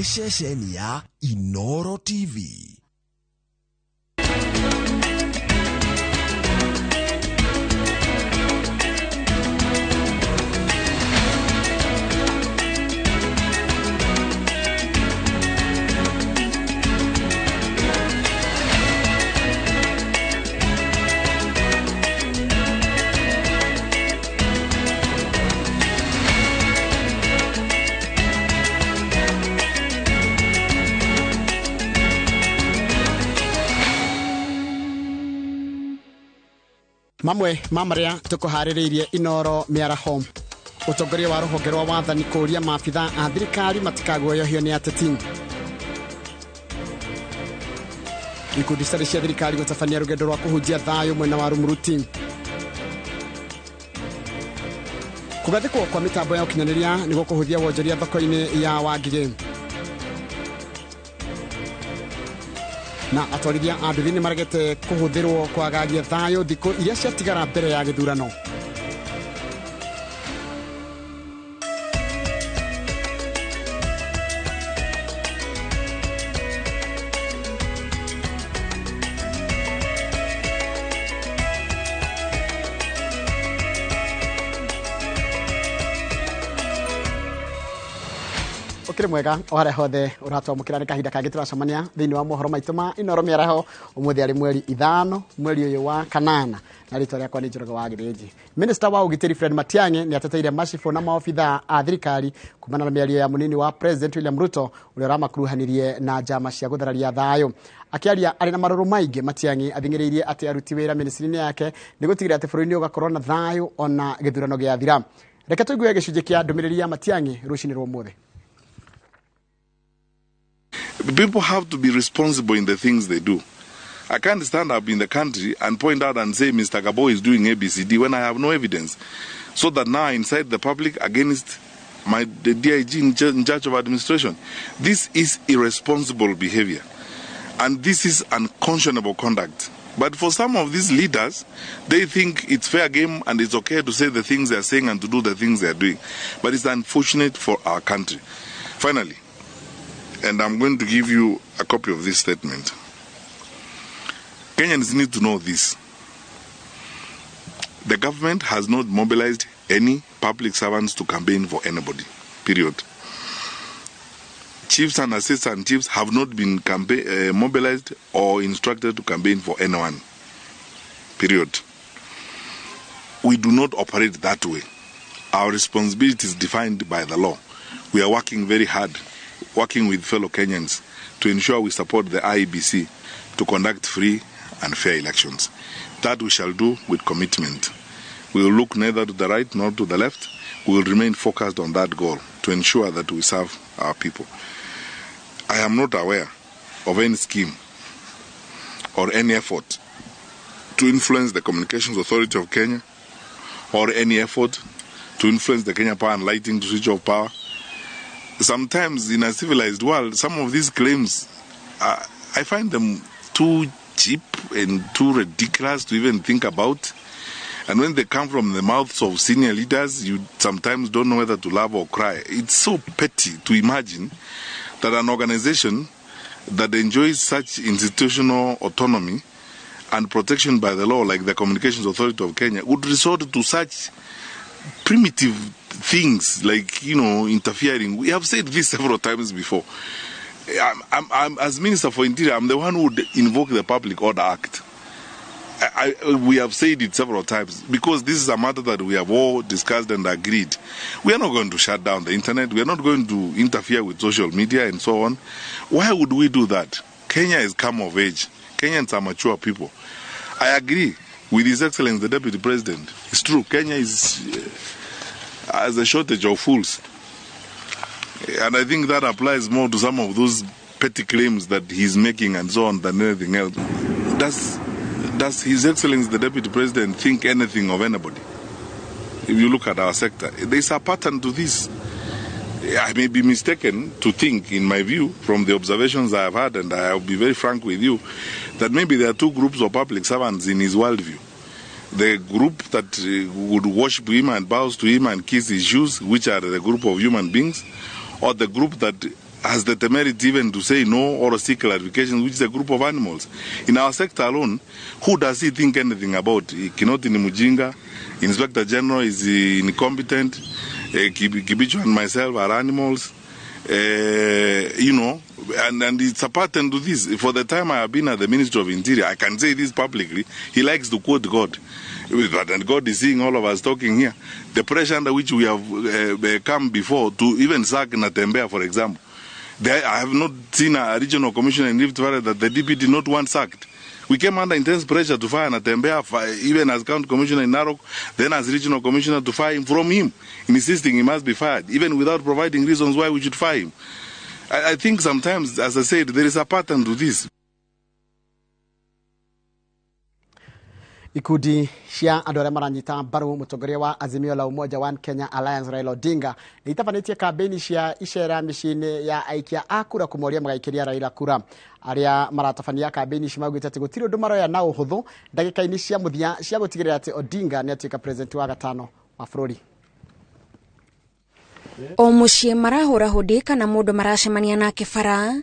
ni ceceni ya Inoro TV. Mamwe mamaria tukuhaririirie Inoro miaraho utongoria wa ruhonge rwa wathani kuria maabitha a thirikari matikaguoyohio ni ateti. Ikundi cia thirikari gutabania rugendo rwa kuhunjia thayo mwena wa Rumuruti. Kugathikwo kwa mitambo ya ukinyaniria niguo kuhuthia wonjoria thoko-ini ya Wangige. Na atwarithia a nduthi ni maragete kuhuthirwo kwagagia thayo thikũ iria ciatigara mbere ya gĩthurano. Okire mwega oharia hothe uratwamukira ni kahinda kangi turacemania thiini wa mohoro maitu ma Inoro miaraho umuthi ari mweri 5 mweri uyu wa kanana na ritwa riakwa ni Njoroge wa Gireji. Minister wa ugitiri Fred Matiang'i ni ateteire macifo na maofitha a thirikari kumana na miario ya munini wa President William Ruto uria ramakuruhanirie na njama cia guthararia thayo. Akiaria ari na maruru maingi, Matiang'i athing'iriirie ati aruti wira ministry-ini yake ni gutigira ati bũrũri-inĩ ugakorwo na thayo ona gĩthurano gĩa thira. Reke tuigue gĩcunjĩ kĩa ndũmĩrĩri ya Matiang'i rũcinĩ rwa ũmũthĩ. People have to be responsible in the things they do. I can't stand up in the country and point out and say Mr. Gabo is doing ABCD when I have no evidence. So that now I incite the public against the DIG in charge of administration. This is irresponsible behavior. And this is unconscionable conduct. But for some of these leaders, they think it's fair game and it's okay to say the things they are saying and to do the things they are doing. But it's unfortunate for our country. Finally, and I'm going to give you a copy of this statement. Kenyans need to know this. The government has not mobilized any public servants to campaign for anybody. Period. Chiefs and assistant chiefs have not been mobilized or instructed to campaign for anyone. Period. We do not operate that way. Our responsibility is defined by the law. We are working very hard, working with fellow Kenyans to ensure we support the IEBC to conduct free and fair elections. That we shall do with commitment. We will look neither to the right nor to the left. We will remain focused on that goal to ensure that we serve our people. I am not aware of any scheme or any effort to influence the Communications Authority of Kenya or any effort to influence the Kenya Power and Lighting to switch off power. Sometimes in a civilized world, some of these claims, I find them too cheap and too ridiculous to even think about. And when they come from the mouths of senior leaders, you sometimes don't know whether to laugh or cry. It's so petty to imagine that an organization that enjoys such institutional autonomy and protection by the law, like the Communications Authority of Kenya, would resort to such primitive things like, interfering. We have said this several times before. I'm as Minister for Interior, I'm the one who would invoke the Public Order Act. We have said it several times because this is a matter that we have all discussed and agreed. We are not going to shut down the internet. We are not going to interfere with social media and so on. Why would we do that? Kenya is come of age. Kenyans are mature people. I agree with His Excellency the Deputy President. It's true, Kenya has a shortage of fools. And I think that applies more to some of those petty claims that he's making and so on than anything else. Does His Excellency the Deputy President think anything of anybody? If you look at our sector, there's a pattern to this. I may be mistaken to think, in my view, from the observations I have had, and I'll be very frank with you, that maybe there are two groups of public servants in his worldview. The group that would worship him and bows to him and kiss his shoes, which are the group of human beings, or the group that has the temerity even to say no or seek clarification, which is a group of animals. In our sector alone, who does he think anything about? Kinoti ni mujinga, Inspector General is incompetent, Kibicho and myself are animals. You know, and it's a pattern to this. For the time I have been at the Ministry of Interior, I can say this publicly, he likes to quote God. And God is seeing all of us talking here. The pressure under which we have come before to even sack Natembea, for example. I have not seen a regional commissioner in Rift Valley that the DP did not want sacked. We came under intense pressure to fire Natembea, even as county commissioner in Narok, then as regional commissioner to fire him from him, insisting he must be fired, even without providing reasons why we should fire him. I think sometimes, as I said, there is a pattern to this. Ikundi cia andu aria maranyita mbaru mutongoria wa Azimio la Umoja One Kenya Alliance Raila Odinga itafanĩtie kampeni cia icera mĩciĩ-inĩ ya aikia a kura kũmoria magaikiria Raila kura. Aria maratabania kampeni cia maugĩte atĩ gũtirĩ ũndũ maroya na ũhũthũ ndagĩka-inĩ cia mũthia cia gũtigĩrĩra atĩ Odinga nĩ atuĩka president wa gatano wa bũrũri. O muciĩ marahũra hũndĩ kana mũndũ maracemania nake bara.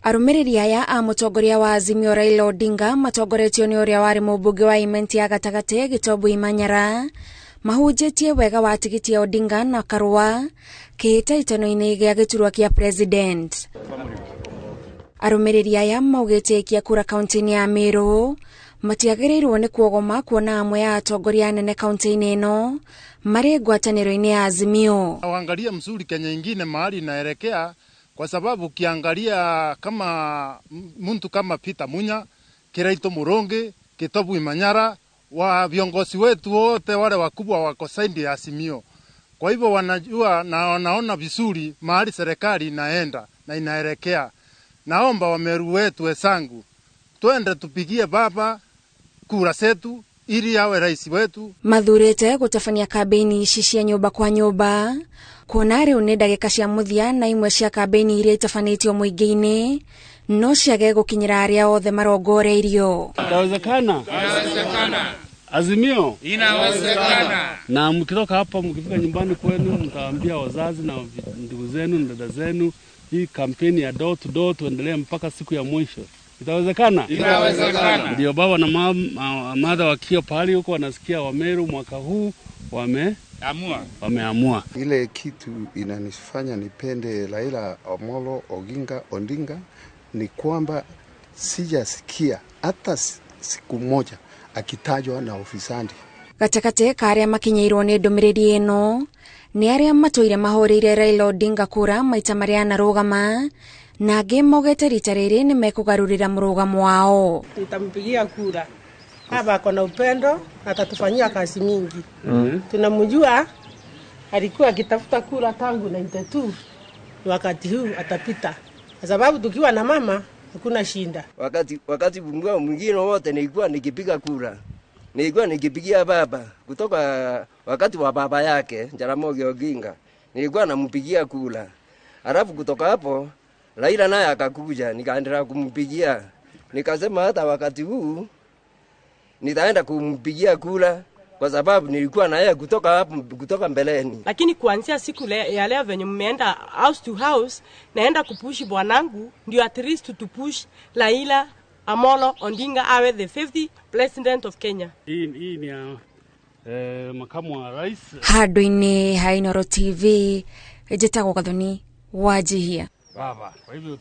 Arũmĩrĩri aya a mũtongoria wa Azimio Raila Odinga matongoretio nĩ ũrĩa warĩ mũmbunge wa Imenti ya gatagatĩ Gĩtombu Imanyara mahunjĩtie wega wa tigiti ya Odinga na karũa kĩhĩtahĩtano-inĩ gĩa gĩturwa kĩa president. Arũmĩrĩri aya maugĩte aikia kura kaunti-inĩ ya Meru matiagĩrĩirwo nĩ kuogoma kuona amwe ya atongoria anene kaunti-inĩ ĩno marĩ ngwatanĩro-inĩ ya Azimio. Waangalia mzuri Kenya ingine mahali inaelekea, kwa sababu ukiangalia kama mtu kama Peter Munya, Kiraito Murongi, Gĩtombu Imanyara, wa viongozi wetu wote wale wakubwa wako saidi ya Azimio. Kwa hivyo wanajua na wanaona vizuri mahali serikali inaenda na inaelekea. Naomba Wameru wetu wenzangu, twende tupigie baba kura zetu ili awe rais wetu. Mathurĩte gũtabania kampeni ici cia nyũmba kwa nyũmba kuona rĩu nĩ ndagĩka cia mũthia na imwe cia kampeni iria itafanĩtio mũingĩ-inĩ no ciage gũkinyĩra arĩa othe marongoreirio. Inawezekana. Azimio inawezekana. Na mkitoka hapa mkifika nyumbani kwenu mtaambia wazazi na ndugu zenu na dada zenu hii kampeni ya door to door tuendelee mpaka siku ya mwisho. Itawezekana? Inawezekana. Ndio baba na mama wakiwa pale huko wanasikia Wameru mwaka huu wameamua. Ile kitu inanifanya nipende Raila Amolo Odinga ni kwamba sijasikia hata siku moja akitajwa na ofisandi. Gatagatĩ ka arĩa makinyĩirwo nĩ ndũmĩrĩri ĩno nĩ arĩa matũire mahũrĩire Raila Odinga kura maita marĩa anarũgama na angĩ maugĩte rita rĩrĩ nĩ mekũgarũrĩra mũrũgamo wao. Tutampigia kura. Hapa kuna upendo atatufanyia kazi mingi. Tunamjua alikuwa akitafuta kura tangu 92. Wakati huu atapita. Kwa sababu tukiwa na mama hakuna shinda. Wakati mwingine wote nilikuwa nikipiga kura. Nilikuwa nikipigia baba kutoka wakati wa baba yake Jaramogi Oginga. Nilikuwa nampigia kura. Alafu kutoka hapo Raila naye akakuja nikaendelea kumpigia. Nikasema hata wakati huu nitaenda kumpigia kura kwa sababu nilikuwa na yeye kutoka mbeleni. Lakini kuanzia siku ya leo venye mmeenda house to house naenda kupushi bwanangu ndio at least to push Raila Amolo Odinga awe the 50th president of Kenya. Hii ni makamu wa rais. Handũ-inĩ ha Inooro TV njĩtagwo Gathoni Wanjihia. Baba, kwa hivyo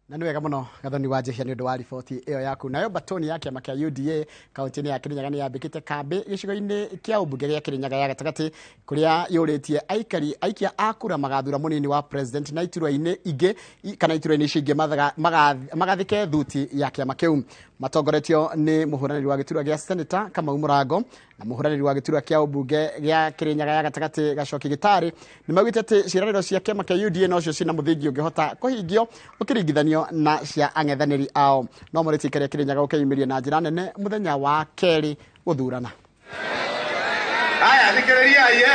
na nĩ wega mũno Gathoni Wanjihia nĩ ũndũ wa riboti ĩyo yaku. Nayo batoni ya kĩama kĩa UDA kaunti-inĩ ya Kirinyaga nĩ yambĩkĩte kambĩ gĩcigo-inĩ kĩa ũmbunge gĩa Kirinyaga ya gatagatĩ kũrĩa yũrĩtie aikia a kura magathura mũnini wa president na iturwa-inĩ ingĩ kana iturwa-inĩ icio ingĩ magathike thuti ya kĩama kĩu. Matongoretio nĩ mũhũranĩri wa gĩturwa gĩa Senator Kamau Mũrango na mũhũranĩri wa gĩturwa kĩa ũmbunge gĩa Kirinyaga ya gatagatĩ Gacoki Gĩtarĩ nĩ maugĩte atĩ ciĩranĩro cia kĩama kĩa UDA no cio cina mũthingi ũngĩhota kũhingio ũkĩringithanio na cia ang'ethanĩri ao. No mũrĩti kĩrĩa Kirinyaga ũkĩyumĩria na njĩra nene mũthenya wa kerĩ gũthurana. Aya thikĩrĩria iye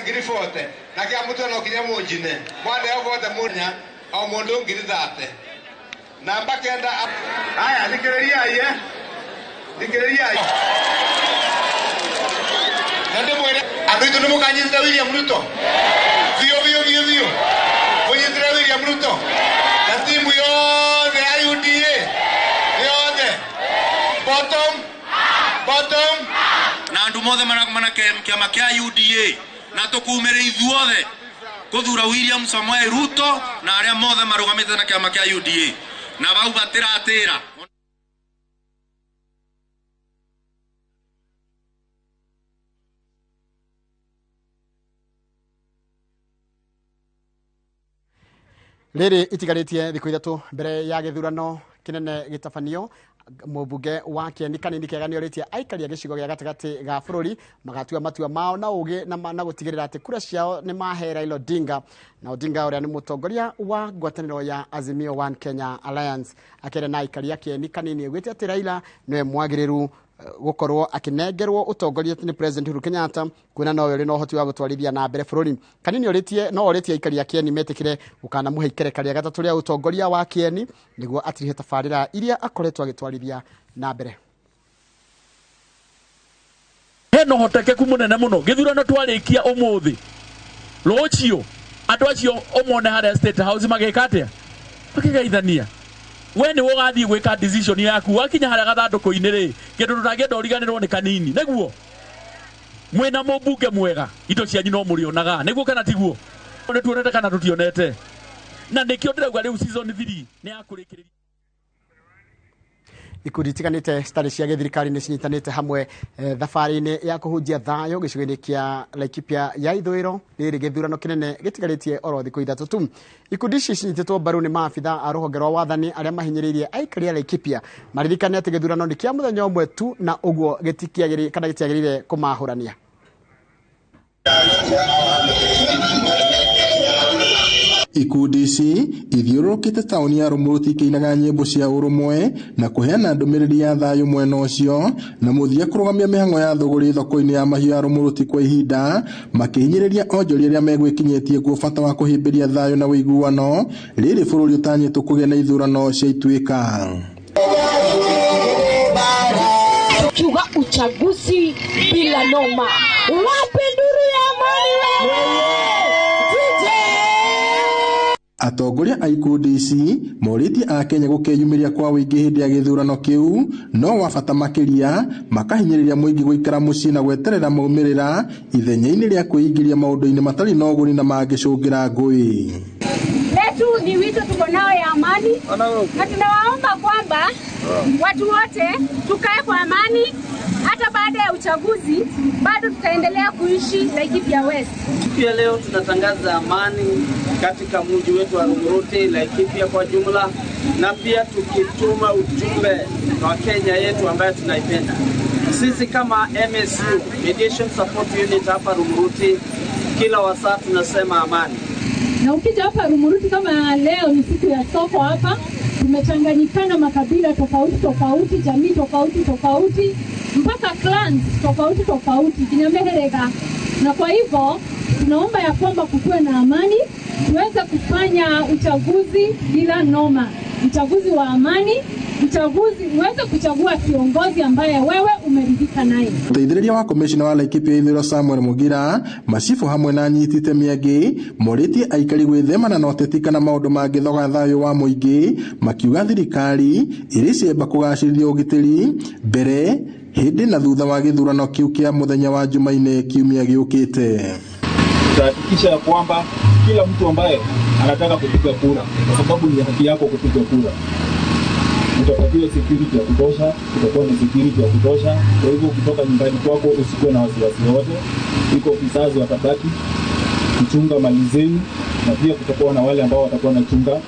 ngiri 40 na kĩa mũtu no kinya mũnjine mwande vote mũnya o mũndũ ngiri 30 namba kenda. Aya thikĩrĩria iye na ndĩmwĩre andũ itũ nĩ mũkanyitĩra William Ruto biũ mũnyitĩre William William Ruto na timu yote ya UDA yote bottom na andu mothe mana kiama kia UDA na tukumire ithuothe kuthura William Samoei Ruto na aria mothe marugamite na kiama kia UDA na bau batiratira. Riri itigarĩtie thikũ ithatũ mbere ya gĩthurano kĩnene gĩtabanio, mũmbunge wa Kieni Kanini Kega nĩorĩtie aikari a gĩcigo gĩa gatagatĩ ga bũrũri magatua matua mao na ũgĩ na gũtigĩrĩra atĩ kura ciao nĩ mahe Raila Odinga, na Odinga ũrĩa nĩ mũtongoria wa ngwatanĩro ya Azimio One Kenya Alliance. Akĩaria na aikari a Kieni Kanini augĩte atĩ Raila nĩwe mwagĩrĩru gukorwo akinengerwo utongoria ni President Uhuru Kenyatta kwina no yori no hoti wa gutwarithia na mbere bũrũri. Kanini oritie aikari ya Kieni metikire gukana muhe ikereka rĩa gatatu rĩa utongoria wa Kieni niguo atirihe tabarĩra iria akoretwo agitwarithia na mbere. Heno hotekeku munene muno githurano twarikia umuthi rocio andu acio omone haria State House magekatia makigaithania we ni wogathii gwika decision yaku wakinya haria gathanduku-ini ri kindu tutangenda uriganirwo ni Kanini niguo mwina mũmbunge mwega indo cianyu no murionaga niguo kana tiguo ni tuonete kana tutionete na nikio ndirauga riu season 3 ni yakurikiria. Ikundi tiganite stari cia githirikari ni cinyitanite hamwe thabarĩ-inĩ ya kuhunjia thayũ gĩcigo-inĩ kĩa Laikipia ya ithũĩro rĩrĩ gĩthurano kĩnene gĩtigarĩtie oro thikũ ithatũ tu. Ikundi ici cinyitĩtwo mbaru nĩ maabitha a rũhonge rwa wathani arĩa mahinyĩrĩirie aikari a Laikipia maririkane atĩ gĩthurano nĩ kĩa mũthenya ũmwe tu na ũguo gĩtiagĩrĩire kũmahũrania. Ikundi ici ithiũrũrũkĩte taũni ya Rumuruti ikĩinaga nyĩmbo cia ũrũmwe na kũheana ndũmĩrĩri ya thayũ mwena ũcio na mũthia kũrũgamia mĩhang'o ya thũgũrĩ thoko-inĩ ya mahiũ ya Rumuruti kwa ihinda makĩhinyĩrĩria onjoria arĩa megwĩkinyĩtie kuo bata wa kũhĩmbĩria thayũ na ũiguano rĩrĩ bũrũri ũtanyĩtwo kũgĩa na ithurano cia ituĩka. Tukiuga uchaguzi bila noma, wape nduru ya amani wewe. Atongoria a ikundi ici morĩtie a Kenya gũkeyumĩria kwa ũingĩ hĩndĩ ya gĩthurano kĩu no wabata makĩria makahinyĩrĩria mũingĩ gũikara mũciĩ na gweterera maumĩrĩra ithenya-inĩ rĩa kwĩingĩria maũndũ-inĩ matarĩ na ũguni na mangĩcũngĩra ngũĩ. Letu ni wito tuko nao ya amani na tunawaomba kwamba watu wote tukae kwa amani. Hata baada ya uchaguzi bado tutaendelea kuishi Laikipia West. Siku ya leo tunatangaza amani katika mji wetu wa Rumuruti, Laikipia kwa jumla, na pia tukituma ujumbe kwa Kenya yetu ambayo tunaipenda. Sisi kama MSU, Mediation Support Unit hapa Rumuruti, kila wasaa tunasema amani. Na ukija hapa Rumuruti kama leo ni siku ya soko hapa, tumechanganyikana makabila tofauti, jamii tofauti, mpaka clans tofauti kinyameherega, na kwa hivyo tunaomba ya kwamba kukuwe na amani, tuweze kufanya uchaguzi bila noma, uchaguzi wa amani, uchaguzi uweze kuchagua kiongozi ambaye wewe umeridhika naye. Mũteithĩrĩria wa komishina wa Laikipia ithũĩro Samuel Mugira, macibu hamwe na anyiti itemi angĩ morĩtie aikari gwĩthemana na ũteti kana maũndũ mangĩthoga thayũ wa mũingĩ, makiuga thirikari ĩrĩ ciemba kũgacĩrithia ũgitĩri mbere hĩndĩ na thutha wa gĩthurano kĩu kĩa mũthenya wa Jumaine kiumia gĩũkĩte. Tutahakikisha kwamba kila mtu ambaye anataka kupiga kura, kwa sababu ni haki yako kupiga kura, utapatiwa security ya kutosha, utakuwa na security ya kutosha. Kwa hivyo kutoka nyumbani kwako usikuwe na wasiwasi wote. Iko ofisas watabaki kuchunga mali zenu, na pia kutakuwa na wale ambao watakuwa na chunga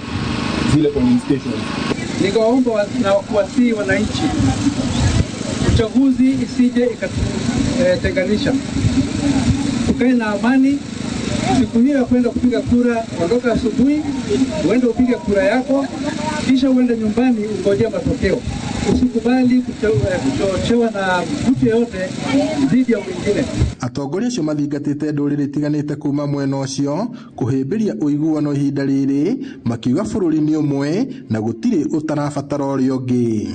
zile polling station. Nikaomba na kuwasihi wananchi, uchaguzi isije ikatenganisha. Tukae na amani. Siku hiyo ya kwenda kupiga kura, ondoka asubuhi, uende upige kura yako, kisha uende nyumbani ungojea matokeo. Usikubali kuchochewa na mtu yote dhidi ya mwingine. Atongoria acio mathingatĩte ndũrĩrĩ itiganĩte kuma mwena ũcio kũhĩmbĩria ũiguano ihinda rĩrĩ, makiuga bũrũri nĩ ũmwe na gũtirĩ ũtarabatara ũrĩa ũngĩ.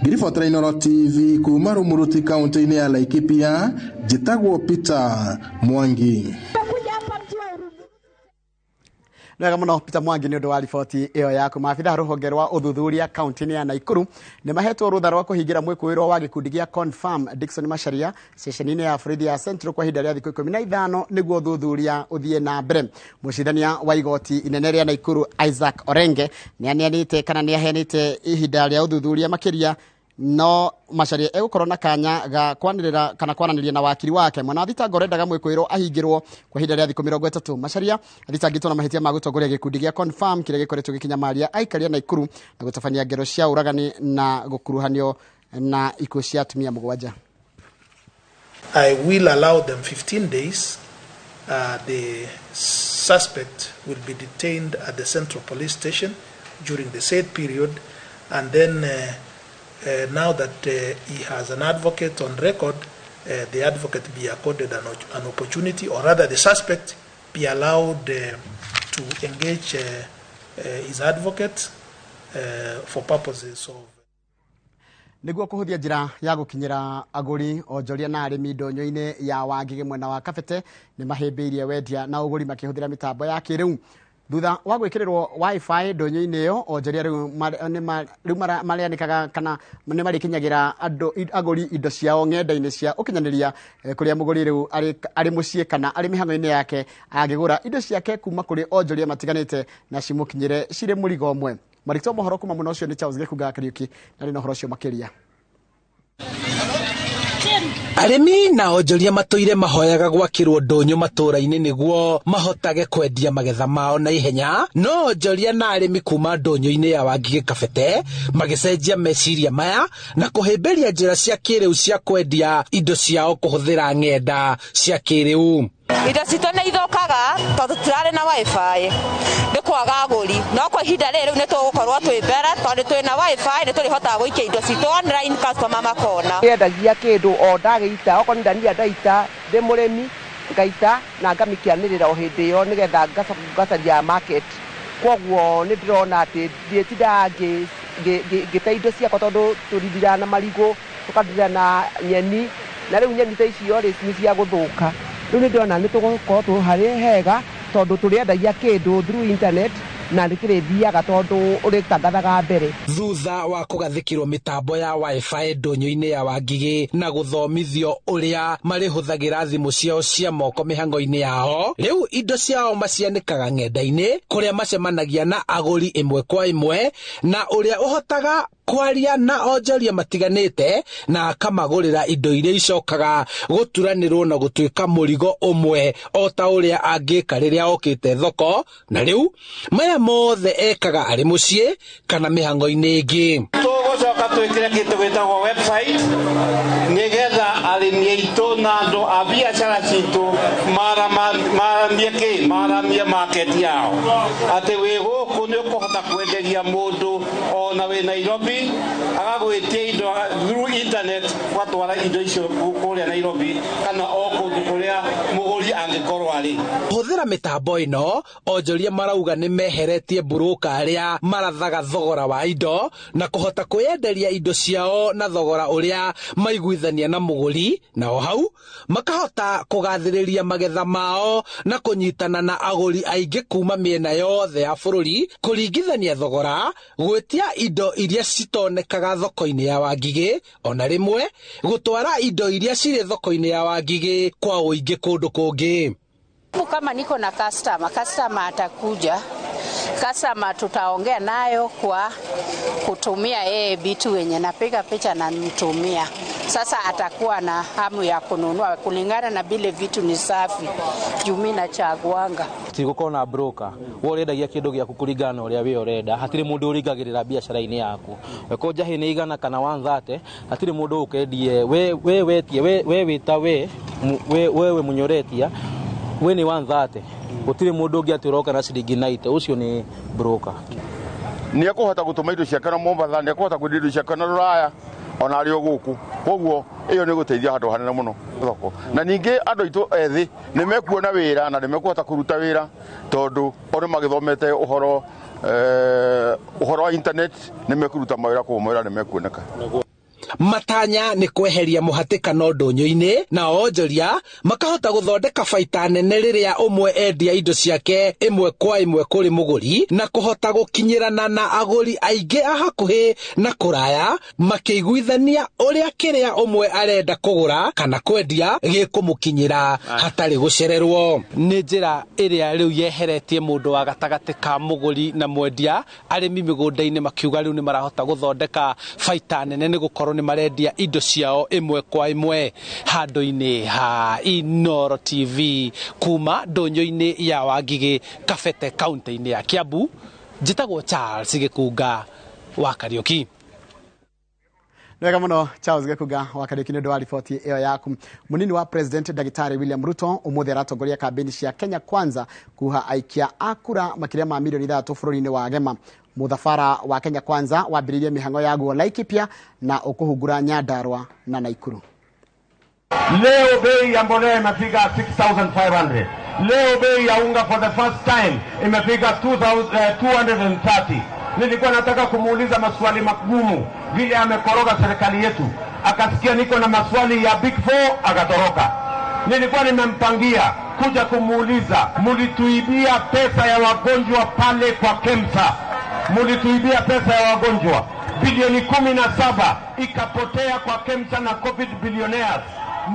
Ngiribotera Inooro TV kuma Rumuruti kaunti-inĩ ya Laikipia, njĩtagwo Peter Mwangi. Nega muno Peter Mwangi ni undu wa riboti iyo yaku. Maabitha ruhonge rwa uthuthuria kaunti ya Naikuru ni mahetwo rutha rwa kuhingira mwikuirwo wa gikundi gia Confirm Dickson Macharia sesheni-ini ya borithi ya Central kwa ihinda ria thiku 15 niguo uthuthuria uthie na mbere. Mucithania wa igoti inene ria Naikuru Isaac Orenge ni anianite kana ni ahenite ihinda ria uthuthuria makiria no Macharia egukorwo na kanya ga kwanirira kana kwananiria na wakiri wake. Mwana thitango rendaga mwikuirwo ahingirwo kwa ihinda ria thiku 30. Macharia athitangitwo na mahitia ma gutongoria gikundi gia Confirm kiria gikoretwo gikinyamaria aikaria Naikuru na gutafania ngero cia uragani na gukuruhanio na ikuo cia atumia 7. I will allow them 15 days. The suspect will be detained at the Central Police Station during the said period, and then now that he has an advocate on record, the advocate be accorded an opportunity, or rather the suspect be allowed to engage his advocate for purposes of niguo kuhuthia njira ya gukinyira aguri onjoria na arimi ndonyo-ini ya Wangige mwena wa Kabete ni mahimbiirie wendia na uguri makihuthira mitambo ya kiriu. Thutha wa gwikirirwo wifi ndonyo-ini iyo onjoria riu marianikaga kana ni marikinyagira aguri indo ciao ng'enda-ini cia ukinyaniria kuria muguri riu ari mucii kana ari mihango-ini yake agigura indo ciake kuma kuri onjoria matiganite na cimukinyire cire murigo omwe. Marikto mohoro kuma muno cio ni Charles Gekuga Kariuki na rino horo cio makiria. Arimi na onjoria matoire mahoyaga gwakirwo ndonyo matura-ini niguo mahotage kwendia magetha mao na ihenya, no onjoria na arimi kuma ndonyo-ini ya Wangige Kabete magicenjia meciria maya na kuhimbiria njira cia kiriu cia kwendia indo ciao kuhuthira ng'enda cia kiriu. Indo citũ nĩ ithukaga tondũ turarĩ na wifi nĩ kwaga agũri, no kwa ihinda rĩrĩ nĩ tũgũkorwo twĩ mbere tondũ twĩ na wifi nĩ tũrĩhotaga gũikia indo citũ online, customer makona. Nĩendagia kĩndũ o ndagĩita okorwo nĩ ndania ndaita ndĩ mũrĩmi ngaita na ngamĩkĩanĩrĩra o hĩndĩ ĩyo nĩgetha ngacaria market. Koguo nĩ ndĩrona atĩ ndiĩtindaga ngĩte indo ciakwa tondũ tũrindira na marigũ tũkarindira na nyeni, na rĩu nyeni ta icio rĩ nĩ cia gũthũka. Rĩu nĩ ndĩrona nĩ tũgũkorwo tũharĩ hega tondũ tũrĩendagia kĩndũ through internet na nĩkĩrĩthiaga tondũ ũrĩtangathaga mbere. Thutha wa kugathikirwo mitambo ya wifi ndonyo-ini ya Wangige na guthomithio uria marihuthagira thimu ciao cia moko mihango-ini yao, riu indo ciao macianikaga ng'enda-ini kuria macemanagia na aguri imwe kwa imwe na uria uhotaga kwaria na onjoria matiganite na akamagurira indo iria icokaga guturanirwo na gutuika murigo umwe o ta uria angika riria okite thoko, na riu maya mothe ekaga ari mucii kana mihango-ini ingi. Tugucoka twikire kindu gwitagwo website nigetha arimi aitu na andu a biacara citu maramie market yao ati wi guku ni ukuhota kwenderia mundu ona wi Nairobi agagwitia indo through internet watwara indo icio kuria Nairobi kana o kundu kuria muguri angikorwo ari. Huthira mitambo ino onjoria marauga ni meheretie broker aria marathaga thogora wa indo na kuhota kuyenderia indo ciao na thogora uria maiguithania na muguri, na o hau makahota kugathiriria magetha mao na kunyitana na aguri aingi kuma miena yothe ya bururi kuringithania thogora, gwetia indo iria citonekaga thoko-ini ya Wangige, ona rimwe gutwara indo iria ciri thoko-ini ya Wangige kwa uingi kundu kungi. Kama niko na customer atakuja, customer tutaongea nayo kwa kutumia yeye vitu wenye napiga picha na nitumia. Sasa atakuwa na hamu ya kununua kulingana na bile vitu ni safi. Jumi na chaguanga. Tigũkorwo na broker. Wo ũrendagia kĩndũ gĩaku kũringana na ũrĩa we ũrenda. Hatirĩ mũndũ ũringagĩrĩra biacara-inĩ yaku. Weko njahi nĩ igana kana 130, hatirĩ mũndũ ũkendie we wetie we wita we mũnyoretia we ni 130. Gũtirĩ mũndũ ũngĩ atĩroka na ciringi 90. Ũcio ni broker. Nĩ ekũhota gũtũma indo ciake na Mombasa, nĩ ekũhota kwendia indo ciake na Rũraya ona arĩ o gũkũ. Koguo iyo nĩ gũteithia handũ hanene mũno thoko. Na ningĩ andũ aitũ ethĩ nĩ mekuona wĩra na nĩ mekũhota kũruta wĩra tondũ ona magĩthomete ũhoro wa internet nĩ mekũruta mawĩra kũu mawĩra nĩ mekuoneka. Matanya ni kweheria muhatikano ndonyo-ini na onjoria makahota guthondeka baita nene riria umwe endia indo ciake imwe kwa imwe kuri muguri na kuhota gukinyirana na aguri aingi a hakuhi na kuraya makiguithania uria kiria umwe arenda kugura kana kwendia gikumukinyira hatari gucererwo. Ni njira iria riu yeheretie mundu wa gatagati ka muguri na mwendia. Arimi migunda-ini makiuga riu ni marahota guthondeka baita nene ni gukorwo ni marendia indo ciao imwe kwa imwe. Handu-ini ha Inoro TV kuma ndonyo-ini ya Wangigi Kabete kaunti-ini ya Kiambu, njitagwo Charles Gikunga wa Kariuki. Nwega muno Charles Gikunga wa Kariuki ni ndo wa ripoti iyo yaku. Munini wa President Dagitari William Ruto umuthi aratongoria kambeni cia Kenya Kwanza kuha aikia akura makiria ma milioni 3 bururi-ini wa Gema. Muthafara wa Kenya Kwanza wambiririe mihango ya guo Laikipia na ukuhungura Nyandarua na Naikuru. Leo bei ya mbolea imefika 6,500. Leo bei ya unga for the first time imefika 230. Nilikuwa nataka kumuuliza maswali magumu vile amekoroga serikali yetu. Akasikia niko na maswali ya Big Four akatoroka. Nilikuwa nimempangia kuja kumuuliza, mulituibia pesa ya wagonjwa pale kwa KEMSA. Mulituibia pesa ya wagonjwa bilioni 17 ikapotea kwa KEMSA na COVID billionaires.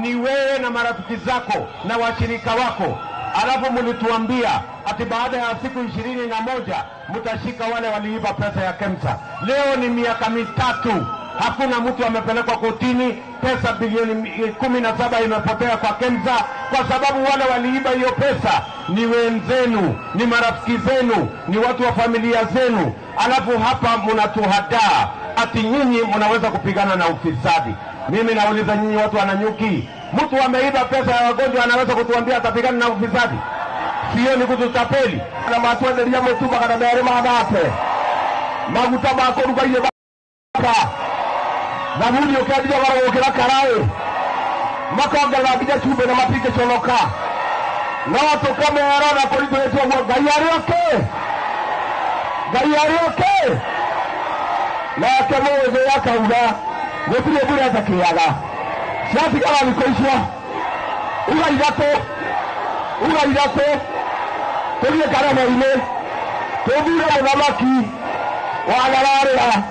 Ni wewe na marafiki zako na washirika wako. Alafu mulituambia ati baada ya siku 21 mtashika wale waliiba pesa ya KEMSA. Leo ni miaka mitatu hakuna mtu amepelekwa kotini. Pesa bilioni 17 imepotea kwa KEMSA kwa sababu wale waliiba hiyo pesa ni wenzenu, ni marafiki zenu, ni watu wa familia zenu. Alafu hapa mnatuhadaa ati nyinyi mnaweza kupigana na ufisadi. Mimi nauliza nyinyi watu wananyuki, mtu ameiba pesa ya wagonjwa anaweza kutuambia atapigana na ufisadi? Sio ni kututapeli. Na matwenderia mutuba kana mere mabate maguta bakoruga ile baka zabuni ukadia waro ukira karae makongera bija chube na mapike choloka na watu kama yarana polisi wetu wa gayari oke na kemoze yakauga gutire bure zakiyaga shati kama nikoishwa ugairato tulie karama ile tubira mudhamaki wagararira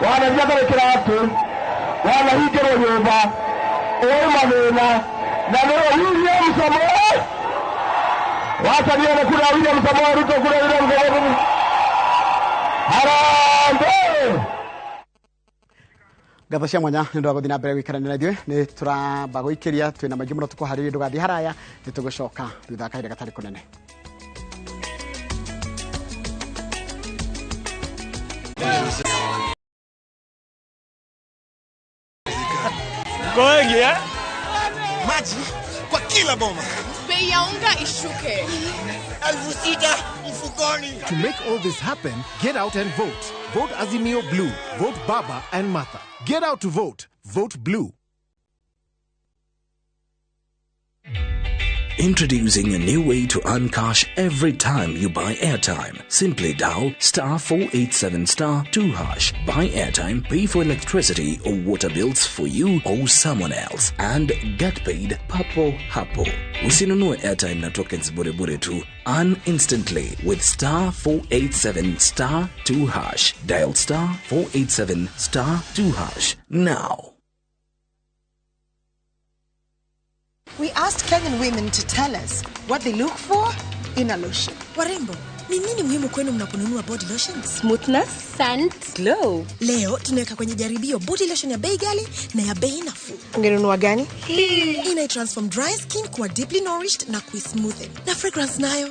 wanajagarekera watu wanahigero nyumba mathina na ndio William Samoei wacha nione kuna William Samoei Ruto kuna William Samoei Harambe gatho cia mwanya ni ndo guthina mbere gwikarania na ithuĩ ni turamba guikiria twina maingi muno tukuharĩria ndugathi haraya ni tugucoka thutha kahinda gatari kunene. Goegi maji kwa kila boma. Bei ya unga ishuke. 6,000 mfukoni. To make all this happen, get out and vote. Vote Azimio Blue. Vote Baba and Martha. Get out to vote. Vote Blue. Introducing a new way to earn cash every time you buy airtime. Simply dial *487*2#. Buy airtime, pay for electricity or water bills for you or someone else, and get paid papo hapo. Usinunue airtime na tokens bure bure tu. Earn instantly with *487*2#. Dial *487*2# now. We asked Kenyan women to tell us what they look for in a lotion. Warembo, ni nini muhimu kwenu mnaponunua body lotions? Smoothness, scent, glow. Leo tunaweka kwenye jaribio body lotion ya bei ghali na ya bei nafuu. Ungenunua gani? Ina transform dry skin kuwa deeply nourished na kuismoothen. Na fragrance nayo.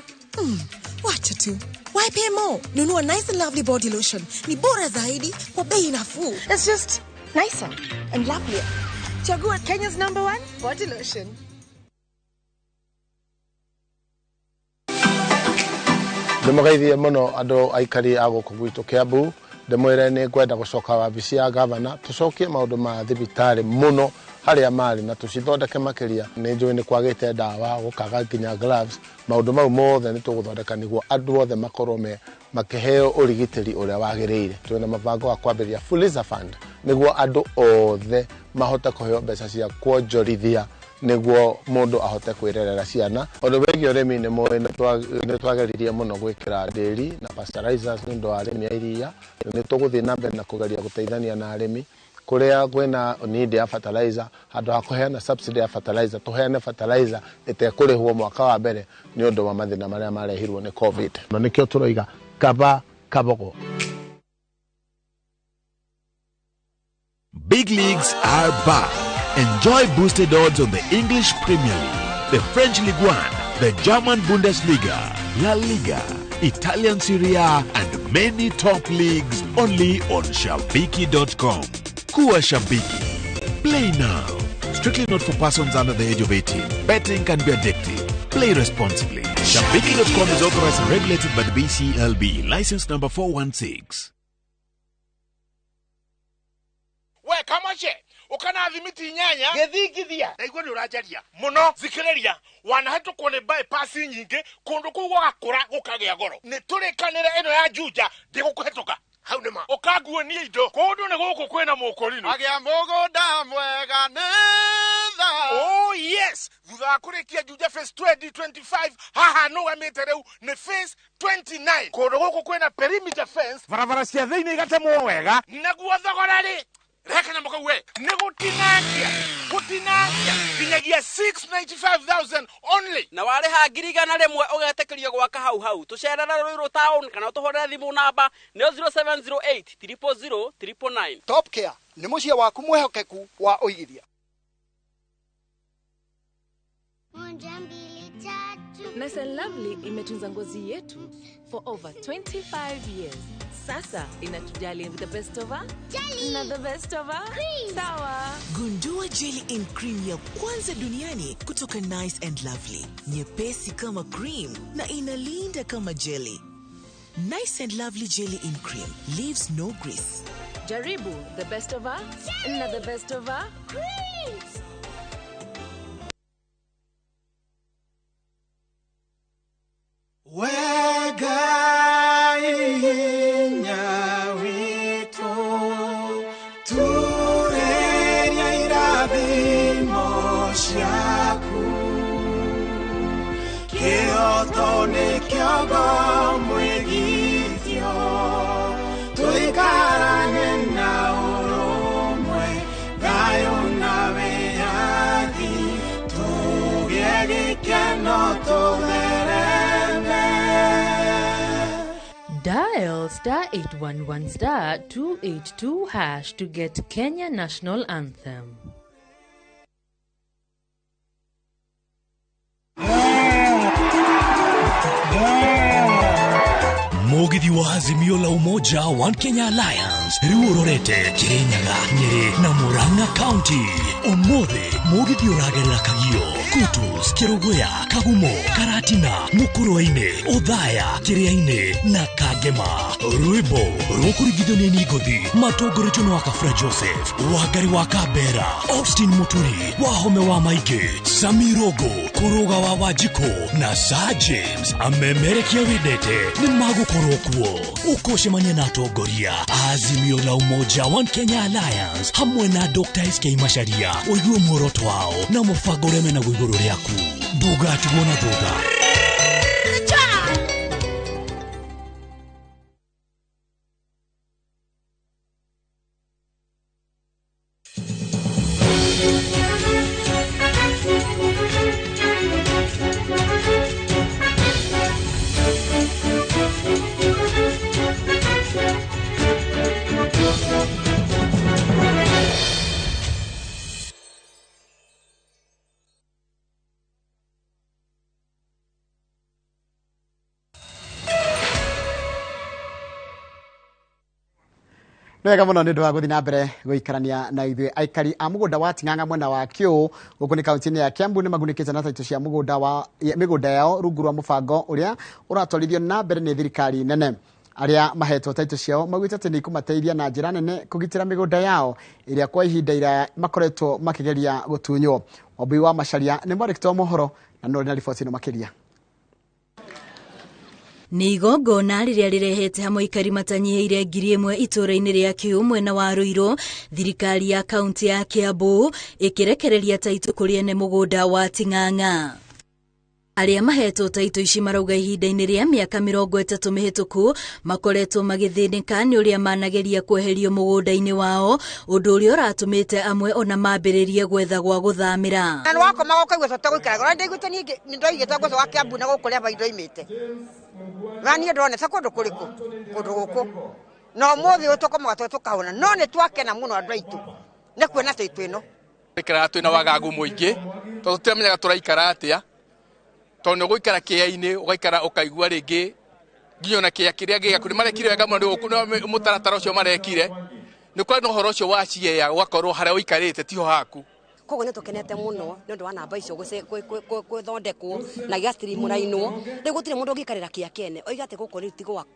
Wacha tu. Why pay more? Nunua nice and lovely body lotion. Ni bora zaidi kwa bei nafuu. It's just nicer and lovelier. Chagua Kenya's #1 body lotion. Ndimugaithi muno andu aikari aguku gwitu Kiambu ndimwire ni ngwenda gucoka wabici ya gavana tucokie maundu ma thibitari muno haria mari na tucithondeke makiria ni njui ni kwagite dawa gukaga kinya gloves maundu mau mothe ni tuguthondeka niguo andu othe makorwo makiheo urigitiri uria wagiriire twina mabango wa kwambiria Fuliza Fund niguo andu othe mahota kuheo mbeca cia kuonjorithia niguo mundu ahote kwirerera ciana undu wegi urimi ni twageririe muno gwikira dairy na pasteurizers ni ndo arimi iria ni tuguthie na mbere na kugeria guteithania na arimi kuria kwina need ya fertilizer handu hakuheana subsidy ya fertilizer tuheane fertilizer itekurihwo mwaka wa mbere ni undu wa mathina maria marehirwo ni covid no nikio turoiga kaba kabogo. Big leagues are back. Enjoy boosted odds on the English Premier League, the French Ligue 1, the German Bundesliga, La Liga, Italian Serie A, and many top leagues only on Shabiki.com. Kuwa Shabiki. Play now. Strictly not for persons under the age of 18. Betting can be addictive. Play responsibly. Shabiki.com is authorized and regulated by the BCLB. License number 416. We kamache ukana adhimiti nyanya gethigithia naigua ni urajaria muno zikiriria wanahetu kone bypass nyinge kundu kuwa gakura gukagia goro ni turikanire ino ya Juja ndigukuhetuka hau nima ukaguo ni indo kundu ni guku kwina mukorino agia mugunda mwega netha oh yes thutha kurikia Juja Phase 2025 haha no gamite reu ni Phase 29 kundu guku kwina perimeter fence barabara cia thiini igatemwo wega naguo thogorari reka na mkawe negutinagia kinyagia 695,000 only na wale hagiriga na lemwe ugetekerio gwaka hau tucerera Ruiru town kana tuhorera thimu namba ni 0708 000 999. Top Care ni mucia waku mwehokeku wa uigithia. Nice and Lovely imetunza ngozi yetu for over 25 years. Sasa inatujali with the best of her jelly na the best of her cream. Sawa. Gundua jelly in cream ya kwanza duniani kutoka Nice and Lovely. Nyepesi kama cream na inalinda kama jelly. Nice and Lovely jelly in cream leaves no grease. Jaribu the best of her na the best of her cream. Wega inyawito tureria irathimo ciaku kioto ni kiogo mwigithio tuikarane na urumwe thayo na wiathi tugie gikeno tuthereme. Dial *811*282# to get Kenya National Anthem. Mugithi wa Azimio la Umoja One Kenya Alliance riurorete Kirinyaga, Nyeri na Murang'a County. Umuthi mugithi uragerera Kagio, Kutus, Kiruguya, Kagumo, Karatina, Mukuruaine, Othaya, Kiriaine na Kagema. Rwimbo rukurigithio ni Ngothi matongoretio ni Wakafura Joseph, Wangari wa Kambera, Austin Muturi, Wahome wa Maige, Samirogo, Kuruga wa Wajiko na Sir James amemerekia wendete ni magukorwo kuo. Ukoshemania na atongoria Azimio la Umoja One Kenya Alliance hamwe na Dr. SK Macharia uigue muoroto wao na mubango ureme na iguru riaku ndugatigwo na thutha. Wega muno ni ndwa guthi na mbere guikarania na ithuĩ aikari a mugunda wa Ting'ang'a mwena wa Kĩũ gũkũ nĩ kaunti-inĩ ya Kiambu nĩ magunĩkĩte na taitũ cia migunda yao rungu rwa mũbango ũrĩa ũratwarithio na mbere nĩ thirikari nene. aria mahetwo taito ciao magwite ati ni kumateithia na njira nene kugitira migunda yao iria kwa ihinda ira makoretwo makigeria gutunywo. Wambui wa Macharia ni mwandĩki wa mohoro na no na riboti ino makiria. Ni igongona rĩrĩa rĩrehete hamwe aikari matanyiheire 1,000 itũra-inĩ rĩa Kĩu mwena wa Ruiru, thirikari ya kaunti ya Kiambu ĩkĩrekereria taito kũrĩ ene mũgũnda wa Ting'ang'a. Aria mahetwo taito ici marauga ihinda-inĩ rĩa mĩaka 30 mĩhĩtũku makoretwo magĩthĩnĩka nĩ ũrĩa manageria kweherio mũgũnda-inĩ wao, ũndũ ũrĩa ũratũmĩte amwe ona mambĩrĩrie gwetha gwa gũthamĩra. Na wakomaga ũkaigua cote gũikara na ndaiguĩte niĩ nĩndoigĩte ngũco wa Kiambu na gũkũ rĩa indo imĩte na niĩ ndona ta kũndũ kũrĩkũ kũndũ gũkũ no mũthĩ ũtũkomaga tũkahũna no nĩ twakena mũno andũ aitũ nĩ kuona taito ĩno ikara twĩna wagagu mũingĩ tondũ tũtiamenyaga tũraikara atĩa tondũ gũikara kĩaya-inĩ ũgaikara ũkaigua rĩngĩ nginya na kĩaya kĩrĩa gĩaku nĩ marekire wega mũno mũtaratara ũcio marekire nĩ kwa ũhoro ũcio wa ciea gwakorwo harĩa ũikarĩte tiho haku. Koguo nĩ tũkenete mũno nĩ ũndũ wa namba icio gũthondekwo na igastreamũrainwo rĩu gũtirĩ mũndũ ũngĩikarĩra kĩaya kene oiga atĩ gũkũ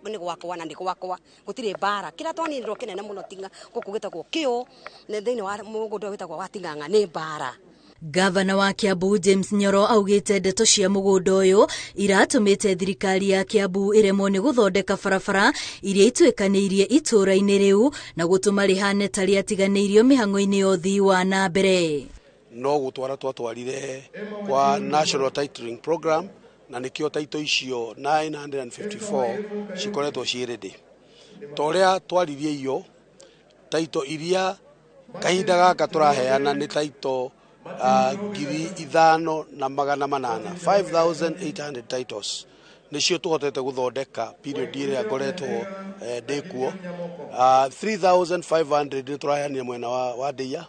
nĩ gwakwa na nĩ gwakwa gũtirĩ mbara kĩrĩa twanĩrĩrwo kĩnene mũno tinga gũkũ gĩtagwo Kĩu na thĩinĩ wa mũgũnda wĩtagwo wa Ting'ang'a nĩ mbara. Gavana wa Kiambu James Nyoro augĩte ndeto cia mũgũnda ũyũ iratũmĩte thirikari ya Kiambu ĩremwo nĩ gũthondeka barabara iria ituĩkanĩirie itũra-inĩ rĩu na gũtũma rĩhane ta rĩatiganĩirio mĩhang'o-inĩ ya ũthii wa na mbere. No gũtwara twatwarire kwa National Titling Program na nĩkĩo taito icio 954 cikoretwo ciĩrĩndĩ. Torĩa twaririe iyo taito iria kahinda gaka tũraheana nĩ taito 5,800 5,800 titles nĩcio tũhotete gũthondeka period ĩrĩa ngoretwo ndĩkuo. 3,500 nĩ tũraheanire mwena wa Ndeia,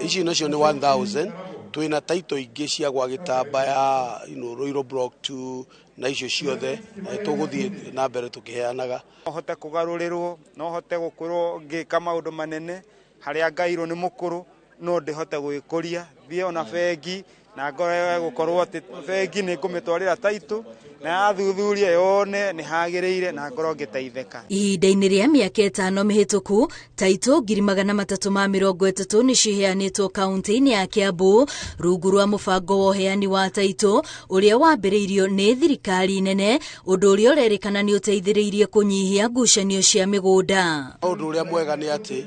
ici nacio nĩ 1,000. Twĩna taito ingĩ cia gwa Gĩtambaya Ruiru block 2 na icio ciothe tũgũthiĩ na mbere tũkĩheanaga. No hote kũgarũrĩrwo, no hote gũkorwo ngĩka maũndũ manene harĩa ngairwo nĩ mũkũrũ no ndĩhote gwĩkũria thiĩ ona bengi na ngore gũkorwo atĩ bengi nĩ ngũmĩtwarĩra taito na athuthuria yone nĩ hagĩrĩire na ngorwo ngĩteithĩka. Ihinda-inĩ rĩa mĩaka 5 mĩhĩtũku taito 330 nĩ ciheanĩtwo kaunti-inĩ ya Kiambu rungu rwa mũbango wa ũheani wa taito ũrĩa wambĩrĩirio nĩ thirikari nene, ũndũ ũrĩa ũrerĩkana nĩ ũteithĩrĩirie kũnyihia ngucanio cia mĩgũnda. Ũndũ ũrĩa mwega nĩ atĩ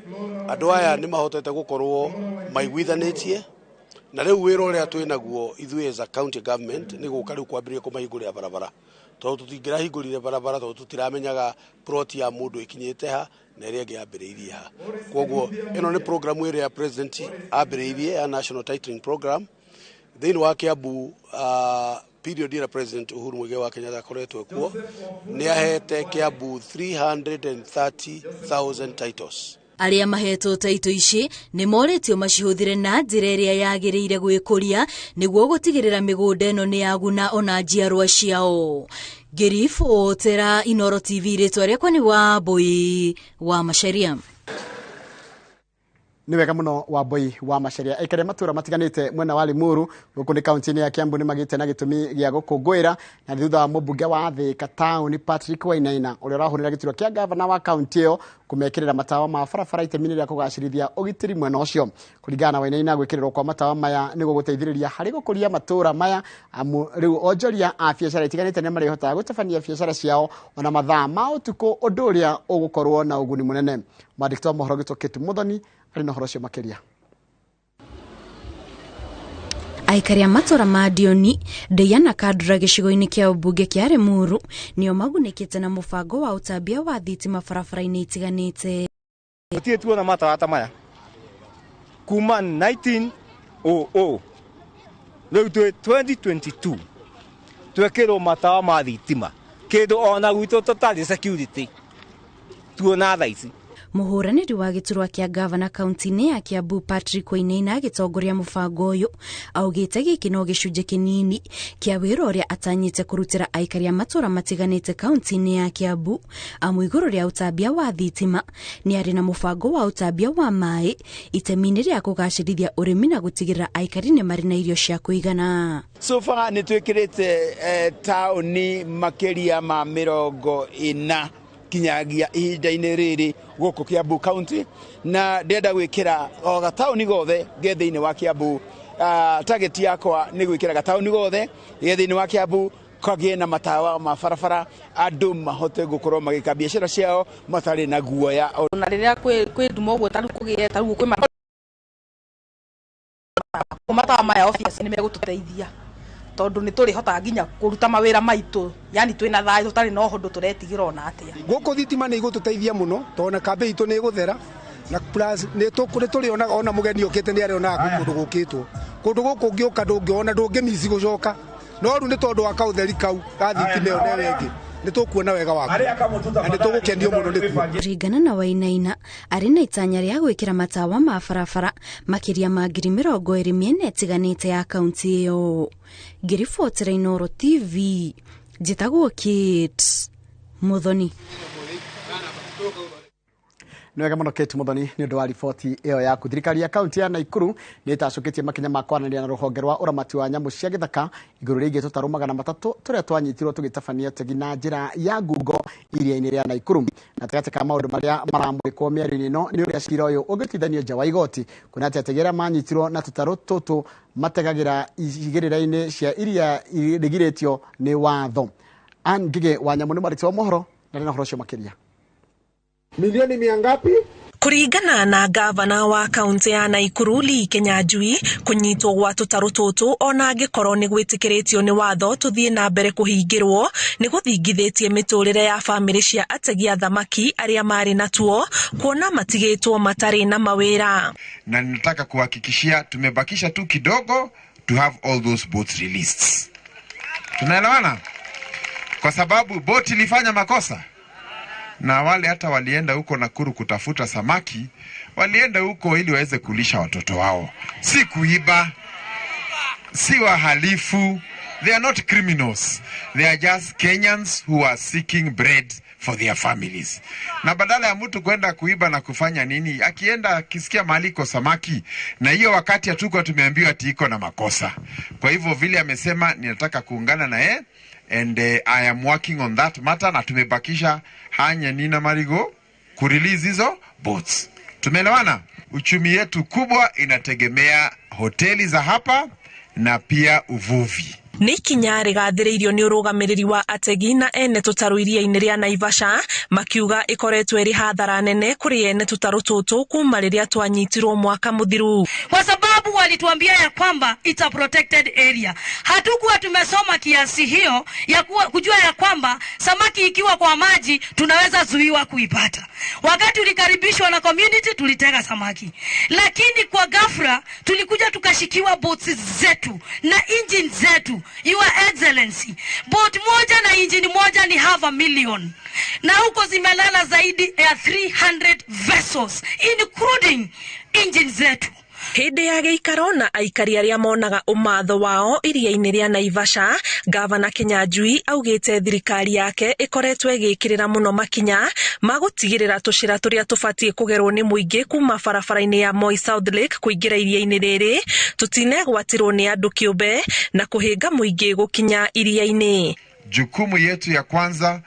andũ aya nĩ mahotete gũkorwo maiguithanĩtie na rĩu wĩra ũrĩa twĩnaguo ithuĩ as a county government nĩ gũka rĩu kwambĩrĩria kũmahingũrĩra barabara tondũ tũtingĩrahingũrire barabara tondũ tũtiramenyaga plot ya mũndũ ĩkinyĩte ha na ĩrĩa ĩngĩ yambĩrĩirie ha. Koguo ĩno nĩ program ĩrĩa president ambĩrĩirie ya National Titling Program thĩinĩ wa Kiambu. Period ĩrĩa President Uhuru Muigai wa Kenyatta akoretwo kuo nĩ ahete Kiambu 330,000 titles. Aria mahetwo taito ici nĩ morĩtio macihũthĩre na njĩra ĩrĩa yagĩrĩire gwĩkũria nĩguo gũtigĩrĩra mĩgũnda ĩno nĩ yaguna ona njiarwa ciao. Ngĩribotera Inooro TV, rĩtwa rĩakwa nĩ Wambui wa Macharia. Ni wega muno Wambui wa Macharia. Aikare matura matiganĩte mwena wa Limuru gũkũ nĩ kaunti-inĩ ya Kiambu nĩ magĩte na gĩtũmi gĩa gũkũngũĩra na thutha wa mũmbunge wa Thika Town Patrick Wainaina ũrĩa ũrahũrĩra gĩturwa kĩa gavana wa kaunti ĩyo kũmekĩrĩra matawa ma barabara itemi-inĩ rĩa kũgacĩrithia ũgitĩri mwena ũcio. Kũringana na Wainaina, gwĩkĩrĩrwo kwa matawa maya nĩ gũgũteithĩrĩria harĩ gũkũria matũra maya amu rĩu onjoria a biacara itiganĩte nĩ marĩhotaga gũtabania biacara ciao ona mathaa ma ũtukũ, ũndũ ũrĩa ũgũkorwo na ũguni mũnene. Mwandĩki wa mohoro Gĩtũkĩti Mũthoni arĩ na ũhoro ũcio makĩria. Aikari a matura ma Dioni, Ndeia na Kandura gĩcigo-inĩ kĩa ũmbunge kĩa Limuru nĩo magunĩkĩte na mũbango wa ũtambia wa thitima barabara-inĩ itiganĩte. Gũtirĩ tuona matawa maya kuma 1900 rĩu twĩ 2022 twekĩrwo matawa ma thitima kĩndũ ona gwitũ tũtarĩ security tuona thaa ici. Mũhũranĩri wa gĩturwa kĩa gavana kaunti-inĩ ya Kiambu Patrick Wainaina agĩtongoria mũbango ũyũ augĩte gĩkĩ no gĩcunjĩ kĩnini kĩa wĩra ũrĩa atanyĩte kũrutĩra aikari a matũra matiganĩte kaunti-inĩ ya Kiambu amu igũrũ rĩa ũtambia wa thitima nĩ arĩ na mũbango wa ũtambia wa maĩ itemi-inĩ rĩa kũgacĩrithia ũrĩmi na gũtigĩrĩra aikari nĩ marĩ na irio cia kũigana. So far nĩ twĩkĩrĩte taũni makĩria ma 40 kinyagia ihinda-inĩ rĩrĩ gũkũ Kiambu County, na ndenda gwĩkĩra o gataũni gothe ge thĩinĩ wa Kiambu. Target yakwa nĩ gwĩkĩra gataũni gothe ge thĩinĩ wa Kiambu kagĩe na matawa ma barabara, andũ mahote gũkorwo magĩka biacara ciao matarĩ na guoya. Na rĩrĩa kwĩ ndumo ũguo tarĩ kũgĩe tarĩ kwĩ matawa maya obiaci nĩ megũtũteithia, tondũ nĩ tũrĩhotaga nginya kũruta mawĩra maitũ, yani twĩna thayũ tũtarĩ na ũhũndũ tũretigĩra ona atĩa. Gũkũ thitima nĩ igũtũteithia mũno, tondũ na kambĩ itũ nĩ ĩgũthera, na plus nĩ tũrĩonaga ona mũgeni ũkĩte nĩ arĩonaga kũndũ gũkĩtwo. Kũndũ gũkũ ũngĩũka ndũngĩona, ndũngĩmici gũcoka, no rĩu nĩ tondũ wa kaũtheri kau ga thitima ĩyo na ĩyo ĩngĩ nĩ tũkuona wega waku na nĩ tũgũkenio mũno nĩkuo. Ringana na Wainaina arĩ na itanya rĩa gwĩkĩra matawa ma barabara makĩria ma 20,000 mĩena ĩtiganĩte ya kaunti ĩyo. Ngĩribotera Inooro TV, njĩtagwo Kate Muthoni. Nwega mũno Kate Muthoni nĩ ũndũ wa riboti ĩyo yaku. Thirikari ya kaunti ya Naikuru nĩ ĩtacũkĩtie makinya ma kwaranĩria na rũhonge rwa ũramati wa nyamũ cia gĩthaka igũrũ rĩgiĩ tũtarũ 300 tũrĩa twanyitirwo tũgĩtabania ũtegi na njĩra ya ngungo iria-inĩ rĩa Naikuru. Na gatagatĩ ka maũndũ marĩa maramũrĩkwo mĩario-inĩ ĩno nĩ ũrĩa cira ũyũ ũgĩtuithanio nja wa igoti, kuona atĩ ategi arĩa manyitirwo na tũtarũ tũtũ mategagĩra igĩrĩra-inĩ cia iria rĩgirĩtio nĩ watho. Ngige wa nyamũ nĩ marĩtwo mohoro na rĩna ũhoro ũcio makĩria. Milioni mia ngapi? Kuringana na gavana wa kaunti ya Naikuru Lee Kenyanjui, kunyitwo gwa tũtarũ tũtũ ona angĩkorwo nĩ gwĩtĩkĩrĩtio nĩ watho tũthiĩ na mbere kũhingĩrwo nĩ gũthingithĩtie mĩtũrĩre ya bamĩrĩ cia ategi a thamaki arĩa marĩ natuo, kuona matigĩtwo matarĩ na mawĩra. Na ninataka kuhakikishia tumebakisha tu kidogo to have all those boats released. Tunaelewana? Kwa sababu boat ilifanya makosa. Na wale hata walienda huko Nakuru kutafuta samaki, walienda huko ili waweze kulisha watoto wao. Si kuiba, si wahalifu. They are not criminals. They are just Kenyans who are seeking bread for their families. Na badala ya mtu kwenda kuiba na kufanya nini, akienda akisikia mahali iko samaki, na hiyo wakati hatuko tumeambiwa ati iko na makosa. Kwa hivyo vile amesema ninataka kuungana na yeye, and I am working on that matter, na tumebakisha hanya nina marigo kurelease hizo boats. Tumeelewana? Uchumi yetu kubwa inategemea hoteli za hapa na pia uvuvi. Nĩ ikinya rĩgathĩrĩirio nĩ ũrũgamĩrĩri wa ategi na ene tũtarũ iria-inĩ rĩa Naivasha, makiuga ĩkoretwo ĩrĩ hathara nene kũrĩ ene tũtarũ tũtũ kuma rĩrĩa twanyitirwo mwaka mũthiru. Kwa sababu walituambia ya kwamba it's a protected area. Hatukuwa tumesoma kiasi hiyo ya kujua ya kwamba samaki ikiwa kwa maji tunaweza zuiwa kuipata. Wakati ulikaribishwa na community tulitega samaki. Lakini kwa ghafla tulikuja tukashikiwa boats zetu na engine zetu. Your Excellency, boat moja na engine moja ni 500,000. Na huko zimelala zaidi ya 300 vessels including engine zetu. Hĩndĩ ya gĩikaro na aikari arĩa monaga ũmatho wao iria-inĩ rĩa Naivasha, gavana Kenyanjui augĩte thirikari yake ĩkoretwo ĩgĩkĩrĩra mũno makinya ma gũtigĩrĩra tũcĩra tũrĩa tũbatiĩ kũgerwo nĩ mũingĩ kuma barabara-inĩ ya Moi South Lake kũingĩra iria-inĩ rĩrĩ tũtinegwatirwo nĩ andũ kĩũmbe na kũhĩnga mũingĩ gũkinya iria-inĩ. Jukumu yetu ya kwanza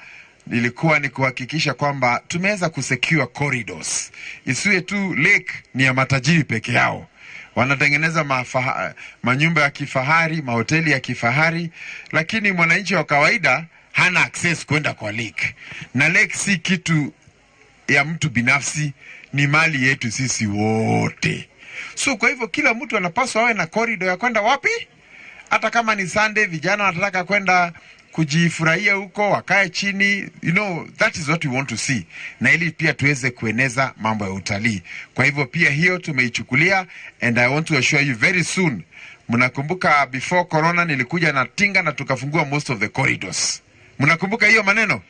ilikuwa ni kuhakikisha kwamba tumeweza kusecure corridors. Isiwe tu lake ni ya matajiri peke yao. Wanatengeneza manyumba ya kifahari, mahoteli ya kifahari, lakini mwananchi wa kawaida hana access kwenda kwa lake. Na lake si kitu ya mtu binafsi, ni mali yetu sisi wote. So kwa hivyo kila mtu anapaswa awe na corridor ya kwenda wapi? Hata kama ni Sunday, vijana wanataka kwenda kujifurahia huko, wakae chini, you know, that is what we want to see. Na ili pia tuweze kueneza mambo ya utalii. Kwa hivyo pia hiyo tumeichukulia, and I want to assure you very soon. Mnakumbuka before corona nilikuja na tinga na tukafungua most of the corridors. Mnakumbuka hiyo maneno?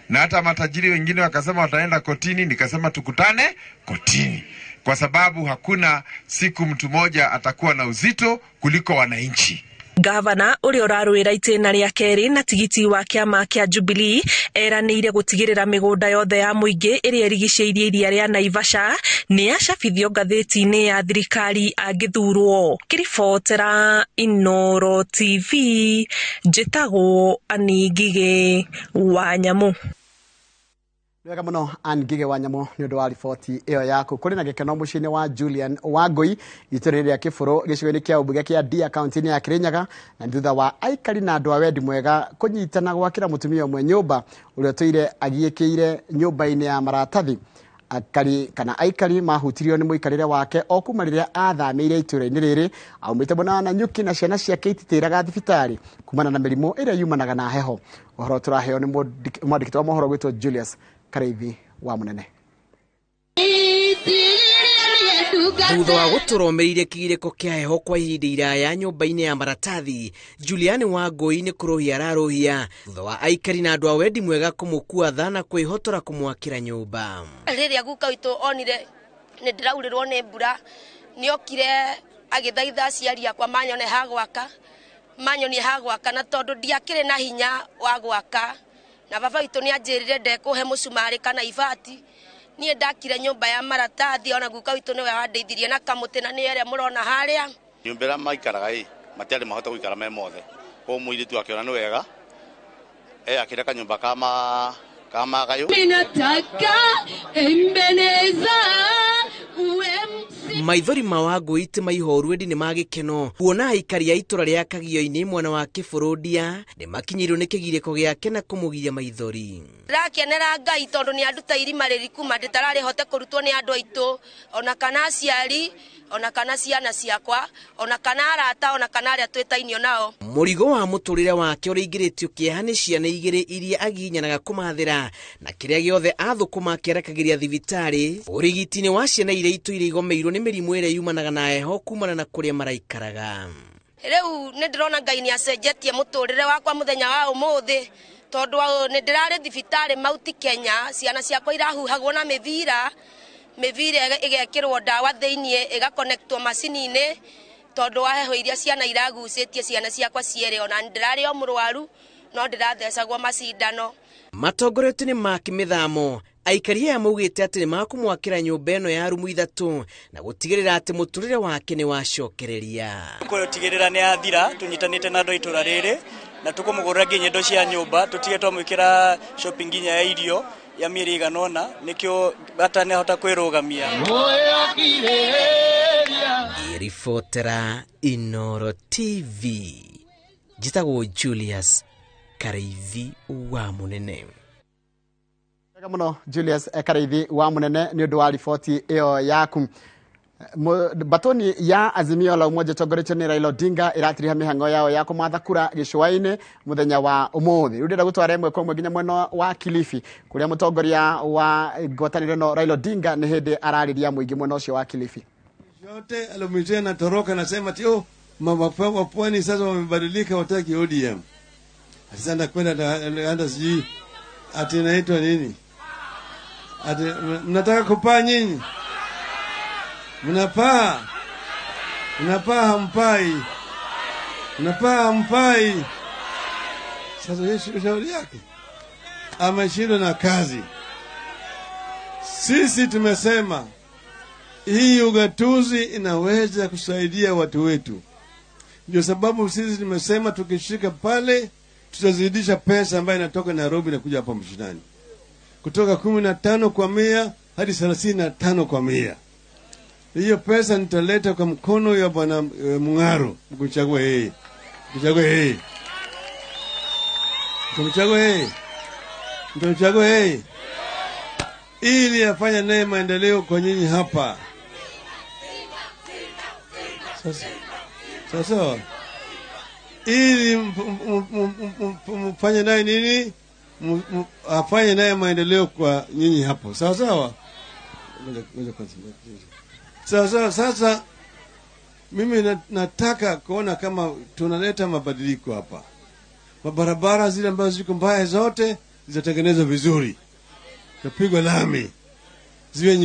Na hata matajiri wengine wakasema wataenda kotini, nikasema tukutane kotini. Kwa sababu hakuna siku mtu moja atakuwa na uzito kuliko wananchi. Gavana ũrĩa ũrarũĩra itĩna rĩa kerĩ na tigiti wa kĩama kĩa Jubilee eranĩire gũtigĩrĩra mĩgũnda yothe ya mũingĩ ĩrĩa ĩrigicĩirie iria rĩa Naivasha nĩ yacabithio ngathĩti-inĩ ya thirikari angĩthurwo. Kĩribotera Inooro TV, njĩtagwo Ngige wa Nyamũ. Wega muno Angige Wanyamo ni undu wa riboti iyo yaku kuri na gikeno mucini wa Julian Wangui iturire ya kifuro gicigo-ini kia umbuge kia Dia county ya Kirinyaga na thutha wa aikari na andu a wendi mwega kunyitana gwakira mutumia umwe nyumba uria tuire agiikiire nyumba-ini ya maratathi aikari mahutirio ni muikarire wake o kuma riria athamire itura-ini riri aumite bona na nyuki na ciana ciake ititiraga thibitari kumana na mirimo iria yumanaga na heho. Uhoro turaheo ni mwandiki wa mohoro gwitwo Julius Kareithi wa Munene. Thutha wa guturomerire kigiriko kia heho kwa ihinda iraya nyumba-ini ya maratathi, Julian Wangui ni kurohia ararohia thutha wa aikari na andu a wendi mwega kumukua thana kwihotora kumwakira nyumba. Riria guka witu onire ni ndiraurirwo ni mbura ni okire agithaitha aciari akwa manyone hagwaka na tondu ndiakire na hinya wa gwaka na baba witu ni anjirire ndekuhe mucumari kana ibati nie ndakire nyumba ya maratathi ona guka witu niwe wandeithirie na kamuti na ni ere murona haria nyumba ira maikaraga matiari mahota guikara me mothe ko muiritu akiona ni wega akire kanyumba kama gayo minataka embeneza maithori ma Wangui ti maihoru endi ni magikeno kuona aikari a itura ria Kagio-ini mwana wa Kiburudia ni makinyirwo ni kigiriko giake na kumugiria maithori. Rakenera Ngai tondu ni anduta irima ririku nditarari hote kurutwo ni andu aitu ona kana aciari ona kana ciana ciakwa ona kana arata ona kana aria twitainio nao. Murigo wa muturire wake uringiritio kieha ni ciana igiri iria aginyanaga kumathira na kiria giothe athukuma kierekagiria thibitari urigitini wa ciana iria itu iria igomeirwo ni mirimu iria yumanaga na heho kumana na kuria maraikaraga. Riu ni ndirona Ngai ni acenjetie muturire wakwa muthenya wa umuthi tondu ni ndirari thibitari Mount Kenya ciana ciakwa irahuhagwo na mivira igekirwo ndawa thiini igakonektwo macini-ini tondu wa heho iria ciana iragucitie ciana ciakwa ciere ona ndirari o murwaru no ndirathecagwo macindano. Matongoretu ni makimithamo aikari aya maugite ati ni makumwakira nyumba ino ya rumu 3 na gutigirira ati muturire wake ni wacokereria kutigirira ni athira tunyitanite na andu itura riri na tukumugurira nginya indo cia nyumba tutige twamwikira shopping nginya ya irio ya mieri iganona nikio batane hota kwirugamia. Irifotera Inoro TV jitagwo Julius Kareithi wa Munene. Wega muno Julius Kareithi wa Munene ni undu wa riboti iyo yaku. Batoni ya Azimio la Umoja tongoretio ni Raila Odinga iratiriha mihango yao ya kumatha kura gicua-ini muthenya wa umuthi. Riu ndira gutwara imwe kwa imwe nginya mwena wa Kilifi kuria mutongoria wa ngwataniro no Raila Odinga ni hindi arariria muingi mwena ucio wa Kilifi. Yote alomite na toroka nasema tio mama pwani sasa wamebadilika wataki ODM. Sasa nakwenda anda siji ati naitwa nini? Ati mnataka kupaa nyinyi? Mnapaa hampai. Sasa Yesu shauri yake ameshindwa na kazi. Sisi tumesema hii ugatuzi inaweza kusaidia watu wetu. Ndio sababu sisi tumesema tukishika pale tutazidisha pesa ambayo inatoka Nairobi na kuja hapa mashinani. Kutoka 15 kwa 100 hadi 35 kwa 100. Hiyo pesa nitaleta kwa mkono ya bwana Mung'aro, mkuchague yeye. Mtumchague yeye. Ili afanye naye maendeleo kwa nyinyi hapa. Sasa ili mfanye naye nini? Afanye naye maendeleo kwa nyinyi hapo. Sawa? Sasa mimi nataka kuona kama tunaleta mabadiliko hapa. Mabarabara zile ambazo ziko mbaya zote zitatengenezwa vizuri. Tapigwa lami. Ziwe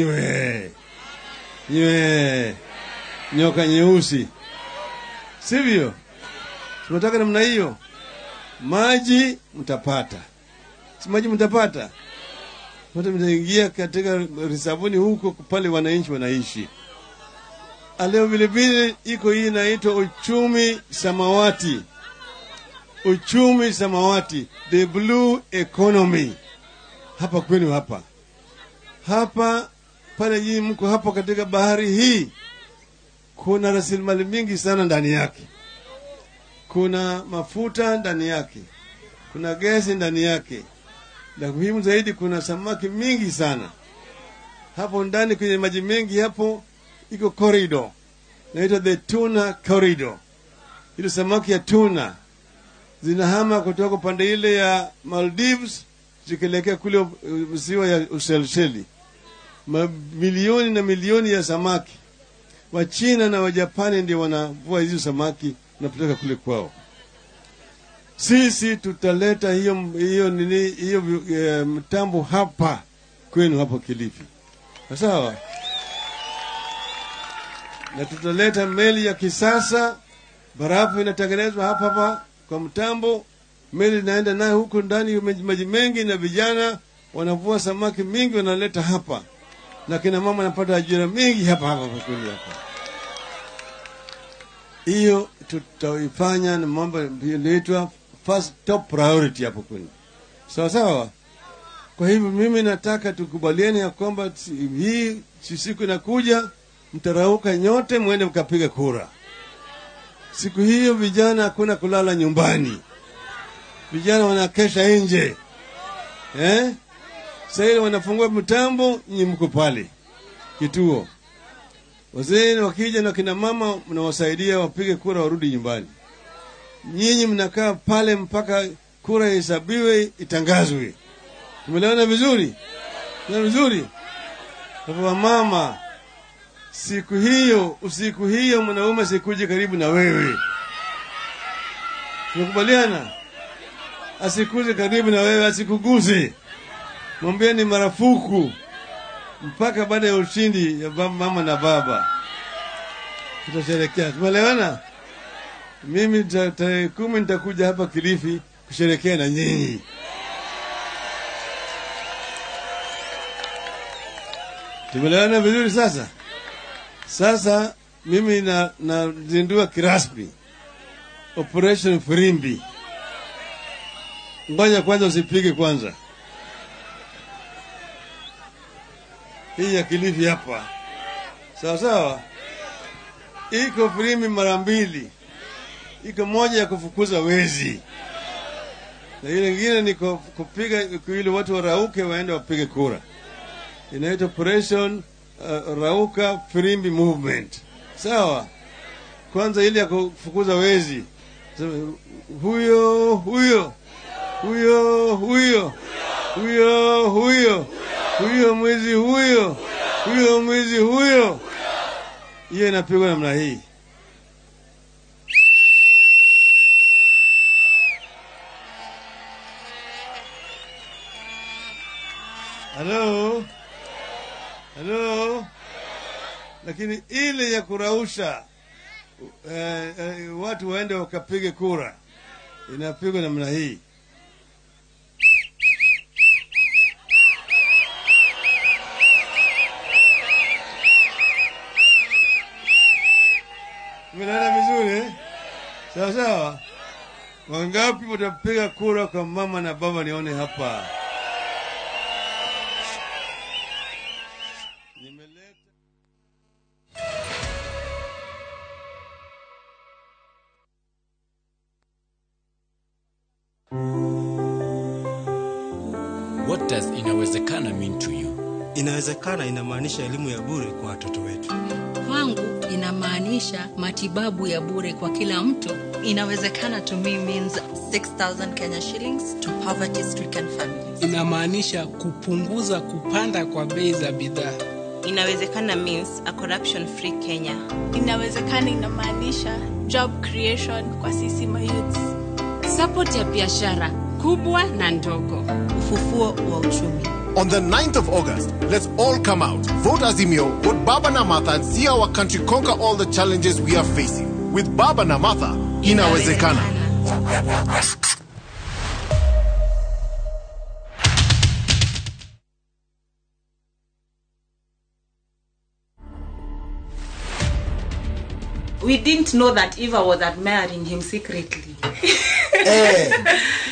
nyoka nyeusi. Sivyo? Tunataka namna hiyo. Maji mtapata. Si maji mtapata. Wote mtaingia katika risabuni huko pale wananchi wanaishi. Leo vile vile iko hii inaitwa uchumi samawati, the blue economy. hapa kwenu hapa pale nyinyi mko hapa katika bahari hii, kuna rasilimali mingi sana ndani yake. Kuna mafuta ndani yake, kuna gesi ndani yake, na muhimu zaidi kuna samaki mingi sana hapo ndani. Kwenye maji mengi hapo iko corridor, inaitwa the tuna corridor. Ile samaki ya tuna zinahama kutoka pande ile ya Maldives zikielekea kule ziwa ya Ushelisheli. Milioni na milioni ya samaki. Wa China na wa Japani ndio wanavua hizo samaki na kupeleka kule kwao. Sisi tutaleta hiyo mtambo hapa kwenu hapo Kilifi. Sawa? Na tutaleta meli ya kisasa, barafu inatengenezwa hapa kwa mtambo, meli inaenda nayo huko ndani maji mengi, na vijana wanavua samaki mingi wanaleta hapa, na kina mama wanapata ajira mingi hapa kweli hapa. Hiyo tutaifanya na mambo yanaitwa first top priority hapo kwenu. Sawa. Kwa hivyo mimi nataka tukubaliane ya kwamba hii siku inakuja, mtarauka nyote mwende mkapiga kura. Siku hiyo vijana hakuna kulala nyumbani. Vijana wanakesha nje. Sasa wanafungua mtambo, nyinyi mko pale kituo. Wazee wakija na kina mama mnawasaidia wapige kura warudi nyumbani. Nyinyi mnakaa pale mpaka kura ihesabiwe itangazwe. Tumeelewana vizuri? Na vizuri. Kwa mama, usiku hiyo mwanaume sikuje karibu na wewe. Tunakubaliana? Asikuje karibu na wewe, asikuguse. Mwambie ni marufuku mpaka baada ya ushindi ya mama na baba. Tutasherehekea. Tumeelewana? Mimi tarehe 10 nitakuja hapa Kilifi kusherehekea na nyinyi. Tumeelewana vizuri sasa? Sasa mimi nazindua kirasmi Operation Firimbi. Ngoja kwanza usipige kwanza. Hii ya Kilifi hapa. Sawa. Iko firimbi mara 2. Iko moja ya kufukuza wezi, na ile nyingine ni kupiga ili watu warauke waende wapige kura. Inaitwa Operation Rauka Firimbi Movement. Sawa. Kwanza ile ya kufukuza wezi. Huyo mwizi huyo. Hiyo inapigwa namna hii. Hello. Lakini ile ya kurausha watu waende wakapige kura inapigwa namna hii. Umeelewa vizuri? Sawa. Wangapi watapiga kura kwa mama na baba nione hapa? What does inawezekana mean to you? Inawezekana inamaanisha elimu ya bure kwa watoto wetu. Kwangu inamaanisha matibabu ya bure kwa kila mtu. Inawezekana to me means 6,000 Kenya shillings to poverty-stricken families. Inamaanisha kupunguza kupanda kwa bei za bidhaa. Inawezekana means a corruption-free Kenya. Inawezekana inamaanisha job creation kwa sisi mayouths. Support ya biashara kubwa na ndogo. Ufufuo wa uchumi. On the 9th of August, let's all come out, vote Azimio, vote Baba na Martha, and see our country conquer all the challenges we are facing. With Baba na Martha, inawezekana. We didn't know that Eva was admiring him secretly.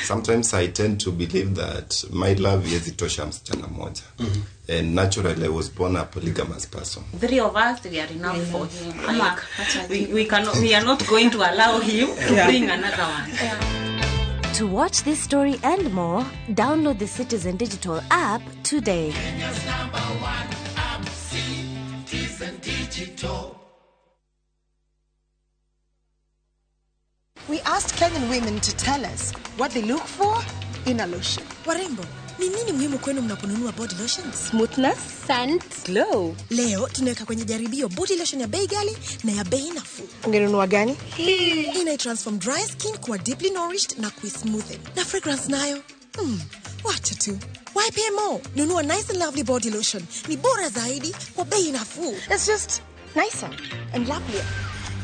Sometimes I tend to believe that my love yezitosha msichana moja. And naturally I was born a polygamous person. 3 of us, we are enough for him. We are not going to allow him to bring another one. To watch this story and more, download the Citizen Digital app today. Kenya's #1 app, Citizen Digital. We asked Kenyan women to tell us what they look for in a lotion. Warembo, ni nini muhimu kwenu mnaponunua body lotions? Smoothness, scent, glow. Leo tunaweka kwenye jaribio body lotion ya bei ghali na ya bei nafuu. Ungenunua gani? Ina transform dry skin kuwa deeply nourished na smoothen. Na fragrance nayo. Wacha tu. Why pay more? Nunua Nice and Lovely body lotion. Ni bora zaidi kwa bei nafuu. It's just nicer and lovelier.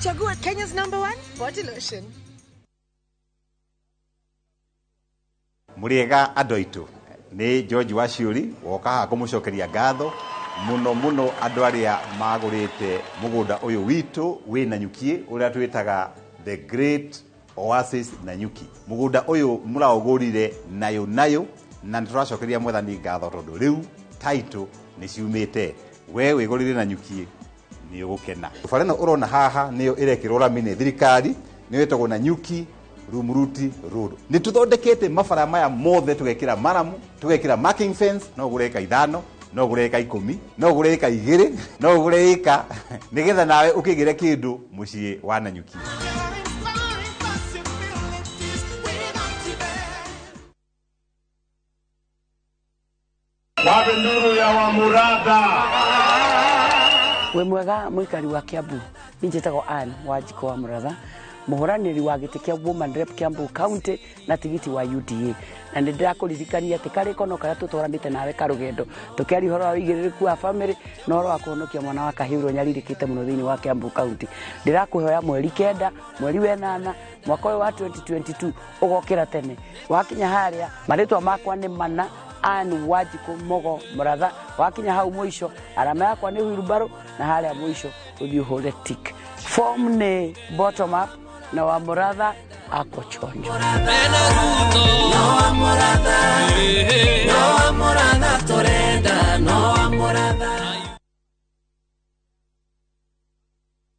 Chagua Kenya's #1 body lotion. Muriega adoitu ni George Waciuri woka kumucokeria ngatho muno andu aria magurite mugunda uyu witu wi Nanyuki uria twitaga the Great Oasis Nanyuki. Mugunda uyu muraugurire nayo na turacokeria mwathani ngatho tondu riu title ni ciumite we wigurire Nanyuki ni ugukena. Fareno urona haha niyo irekirwo ramine thirikari ni wetagwo Nanyuki Rumuruti Road. Ni tuthondekete mabara maya mothe tugekira maramu, tugekira marking fence, no gureka 5, no gureka 10, no gureka 2, no gureka nigetha nawe ukigire kindu mucii wa Nanyuki. Wabe nduru ya Wamuratha. We mwega muikari wa Kiambu. Ninjitagwo Ann Wanjiko wa Muratha. Muhoraniri wa giti kia Women Rep Kiambu County na tigiti wa UDA. Na ndirakuririkania ati kari kono kara tutwaranite nawe karugendo. Tukiari horo wa igiririku wa family na horo wa kuhonokia mwana wa Kahiro nyaririkite muno thini wa Kiambu County. Ndirakuhoya mweri 9, mweri 8, mwaka wa 2022 ugokira tene. Wakinya haria maritwa makwa ni mana Ann Wanjiko Mogo Muratha. Wakinya hau mwisho alama yakwa ni Wilbaro na haria mwisho uthihore tick. Form ni bottom up na wa Muratha ako chonjo.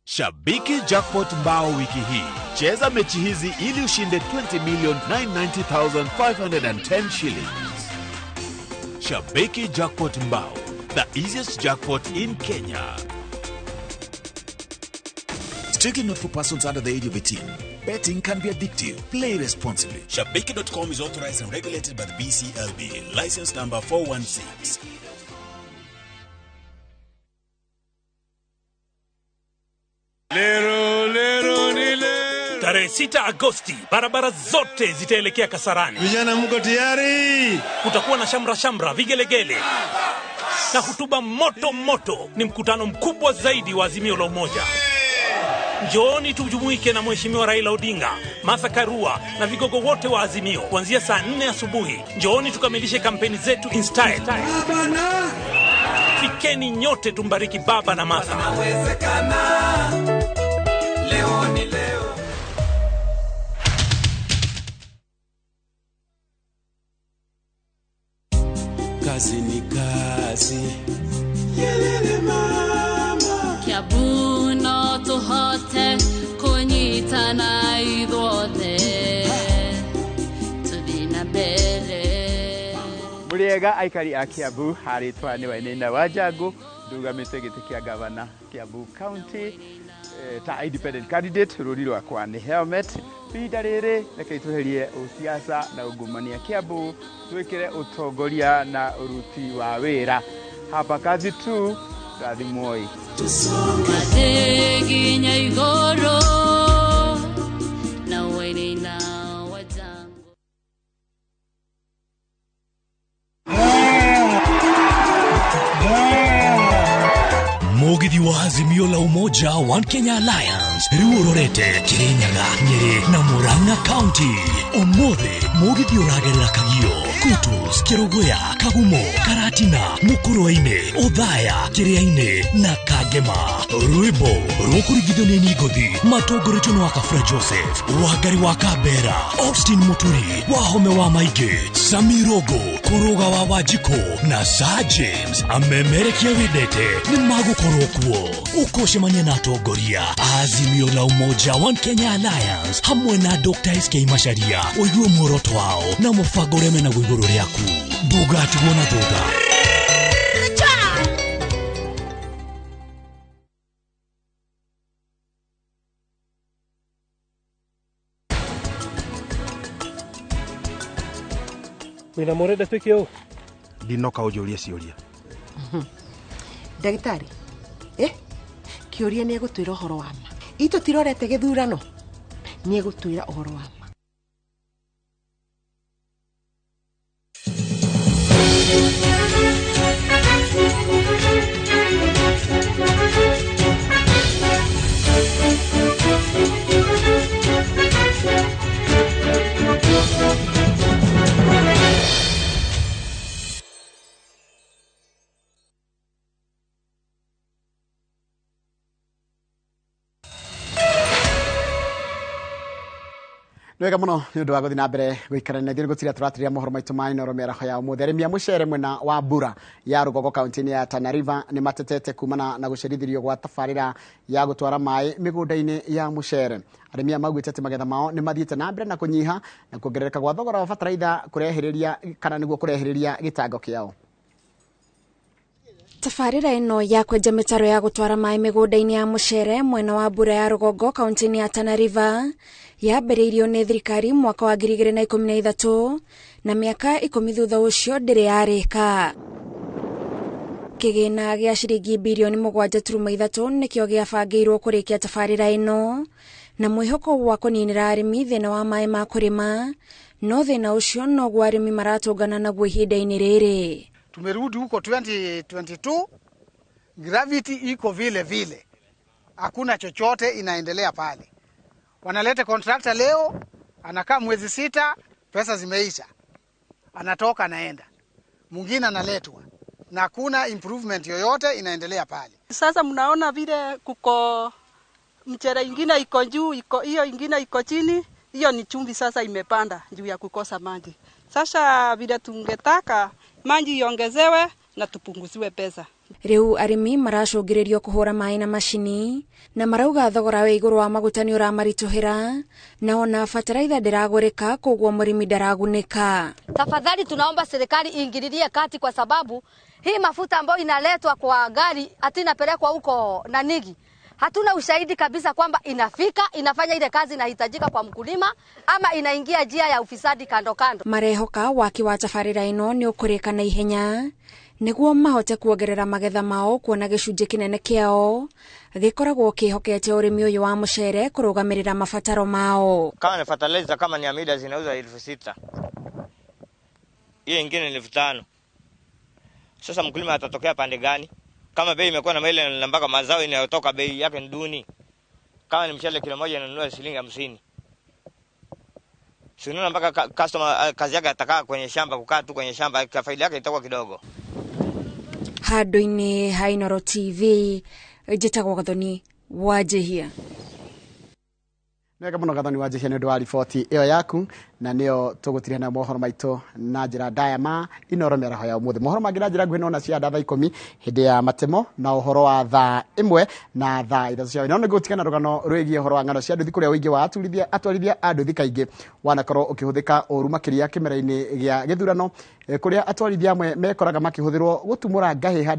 Shabiki Jackpot Mbao wiki hii. Cheza mechi hizi ili ushinde 20,990,510 shillings. Shabiki Jackpot Mbao, the easiest jackpot in Kenya. Strictly not for persons under the age of 18. Betting can be addictive. Play responsibly. Shabiki.com is authorized and regulated by the BCLB. License number 416. Tarehe 6 Agosti, barabara zote zitaelekea Kasarani. Vijana mko tayari? Kutakuwa na shamra vigelegele na hutuba moto. Ni mkutano mkubwa zaidi wa Azimio la Umoja. Njooni tujumuike na Mheshimiwa Raila Odinga, Martha Karua na vigogo wote wa Azimio kuanzia saa 4 asubuhi. Njooni tukamilishe kampeni zetu in style. Fikeni nyote tumbariki baba na Martha. Leo ni leo. Kazi ni kazi. Yelele mama. Kiambu no tuhote kunyitana ithuothe tuthina mbere. Muriega aikari a Kiambu haritwa ni Wainaina Wanjangu ndugamite giti kia gavana Kiambu County ta independent candidate ruri rwakwa ni helmet pinda riri reke ituherie usiasa na ungumania Kiambu twikire utongoria na uruti wa wira hapa kazi tu rathimoi Adeginya igoro na Wainaina Wanjangu. Mugithi wa Azimio la Umoja One Kenya Alliance riu urorete Kirinyaga, Nyeri na Murang'a County. Umuthi Mugithi uragerera Kagio, Kutus, Kirogoya, Kagumo, Karatina, Mukuruaine, Othaya, Kiriaine na Kagema. Rwimbo rukurigithio ni Ngothi, matongoretio ni Wakabura Joseph, Wangari wa Kambera, Austin Muturi, Wahome wa Maige, Samirogo, Kuruga wa Wanjiko na Sir James amemerekia wendete ni magukorwo kuo. Ukocemania na atongoria Azimio la Umoja One Kenya Alliance hamwe na Dr. SK Macharia uigue muoroto wao na mubango uria mena iguru riaku. Ndugatigwo na thutha. Wina murenda twike u ndinoka ujuria ciuria ndagitari kiuria ni egutwira uhoro wa ma ito tirorete githurano ni egutwira uhoro wa ma. Nwega muno ni undu wa guthi na mbere guikarania thiri gutira turatiria mohoro maitu ma inoro meraho ya umutheremia mucere mwena wa Mbura ya Rugogo kaunti ya Tana River ni matetete kumana na gucerithirio gwa tafarira ya gutwara mai migunda-ini ya mucere. Aremia magwitete magetha mao ni mathiete na mbere na kunyiha na kuongerereka gwa thogora wa bataraitha kurehiriria kana niguo kurehiriria gitango kiao. Tafarira ino ya kwenja mitaro ya gutwara mai migunda-ini ya mucere mwena wa Mbura ya Rugogo kaunti ya Tana River yambĩrĩirio nĩ thirikari mwaka wa 2013 na miaka 10 thutha ucio ndĩrĩ yarĩka. Kĩgĩna gĩa ciringi bilioni 7.3 nĩkĩo gĩabangĩirwo kũrĩkia tafarĩra ĩno na mwĩhoko wa kũninĩra arĩmi thĩna wa maĩ ma kũrĩma, no thĩna ũcio noguo arĩmi maratũngana naguo ihinda-inĩ rĩrĩ. Tumerudi huko 2022, gravity iko vile vile, hakuna chochote inaendelea pale. Wanaleta contractor leo, anakaa mwezi 6, pesa zimeisha, anatoka anaenda, mwingine analetwa na hakuna improvement yoyote inaendelea pale. Sasa mnaona vile kuko mchere ingine iko juu, hiyo ingine iko chini, hiyo ni chumvi sasa imepanda juu ya kukosa maji. Sasa vile tungetaka maji iongezewe na tupunguziwe pesa. Riu arimi maracungiririo kuhura mai na mashini na marauga thogora wa iguru wa maguta ni uramarituhira na ona bataraitha ndiragurika koguo murimi ndaraguneka. Tafadhali tunaomba serikali iingililie kati kwa sababu hii mafuta ambayo inaletwa kwa gari atinapelekwa huko Nanigi. Hatuna ushahidi kabisa kwamba inafika, inafanya ile kazi inahitajika kwa mkulima ama inaingia njia ya ufisadi kando kando. Marehoka waki wa tafarira ino ni ukurika na ihenya niguo mahote kuongerera magetha mao kuona gicunjĩ kinene kiao gikoragwo kihokete urimi uyu wa mucere kurugamirira mabataro mao. Kama ni fertilizer kama ni amida zinauza 6,000. Hiyo ingine ni 5,000. Sasa mkulima atatokea pande gani? Kama bei imekuwa na maile na mpaka mazao inayotoka bei yake ni duni. Kama ni mchele kilo moja inanunua shilingi 50. Sio mpaka customer kazi yake atakaa kwenye shamba, kukaa tu kwenye shamba, faida yake itakuwa kidogo. Handũ-inĩ ha Inoro TV njĩtagwo Gathoni Wanjihia. Nega muno Gathoni Wanjihia nĩ ũndũ wa riboti ĩyo yaku na nĩyo tũgũtiria na mohoro maitũ na njĩra ndaya ma Inoro mĩaraho ya ũmũthĩ. Mohoro mangĩ na njĩra nguhĩ na cia thaa 10 hĩndĩ ya matemo na ũhoro wa thaa 1 na thaa 3 cia no nĩgũtigana rũgano rwĩgiĩ ũhoro wa ng'ano cia nduthi kũrĩa ũingĩ wa atwarithia a nduthi kaingĩ wanakorwo ũkĩhũthĩka ũru makĩria kĩmera-inĩ gĩa gĩthurano kũrĩa atwarithia amwe mekoraga makĩhũthĩrwo gũtumũra ngahĩha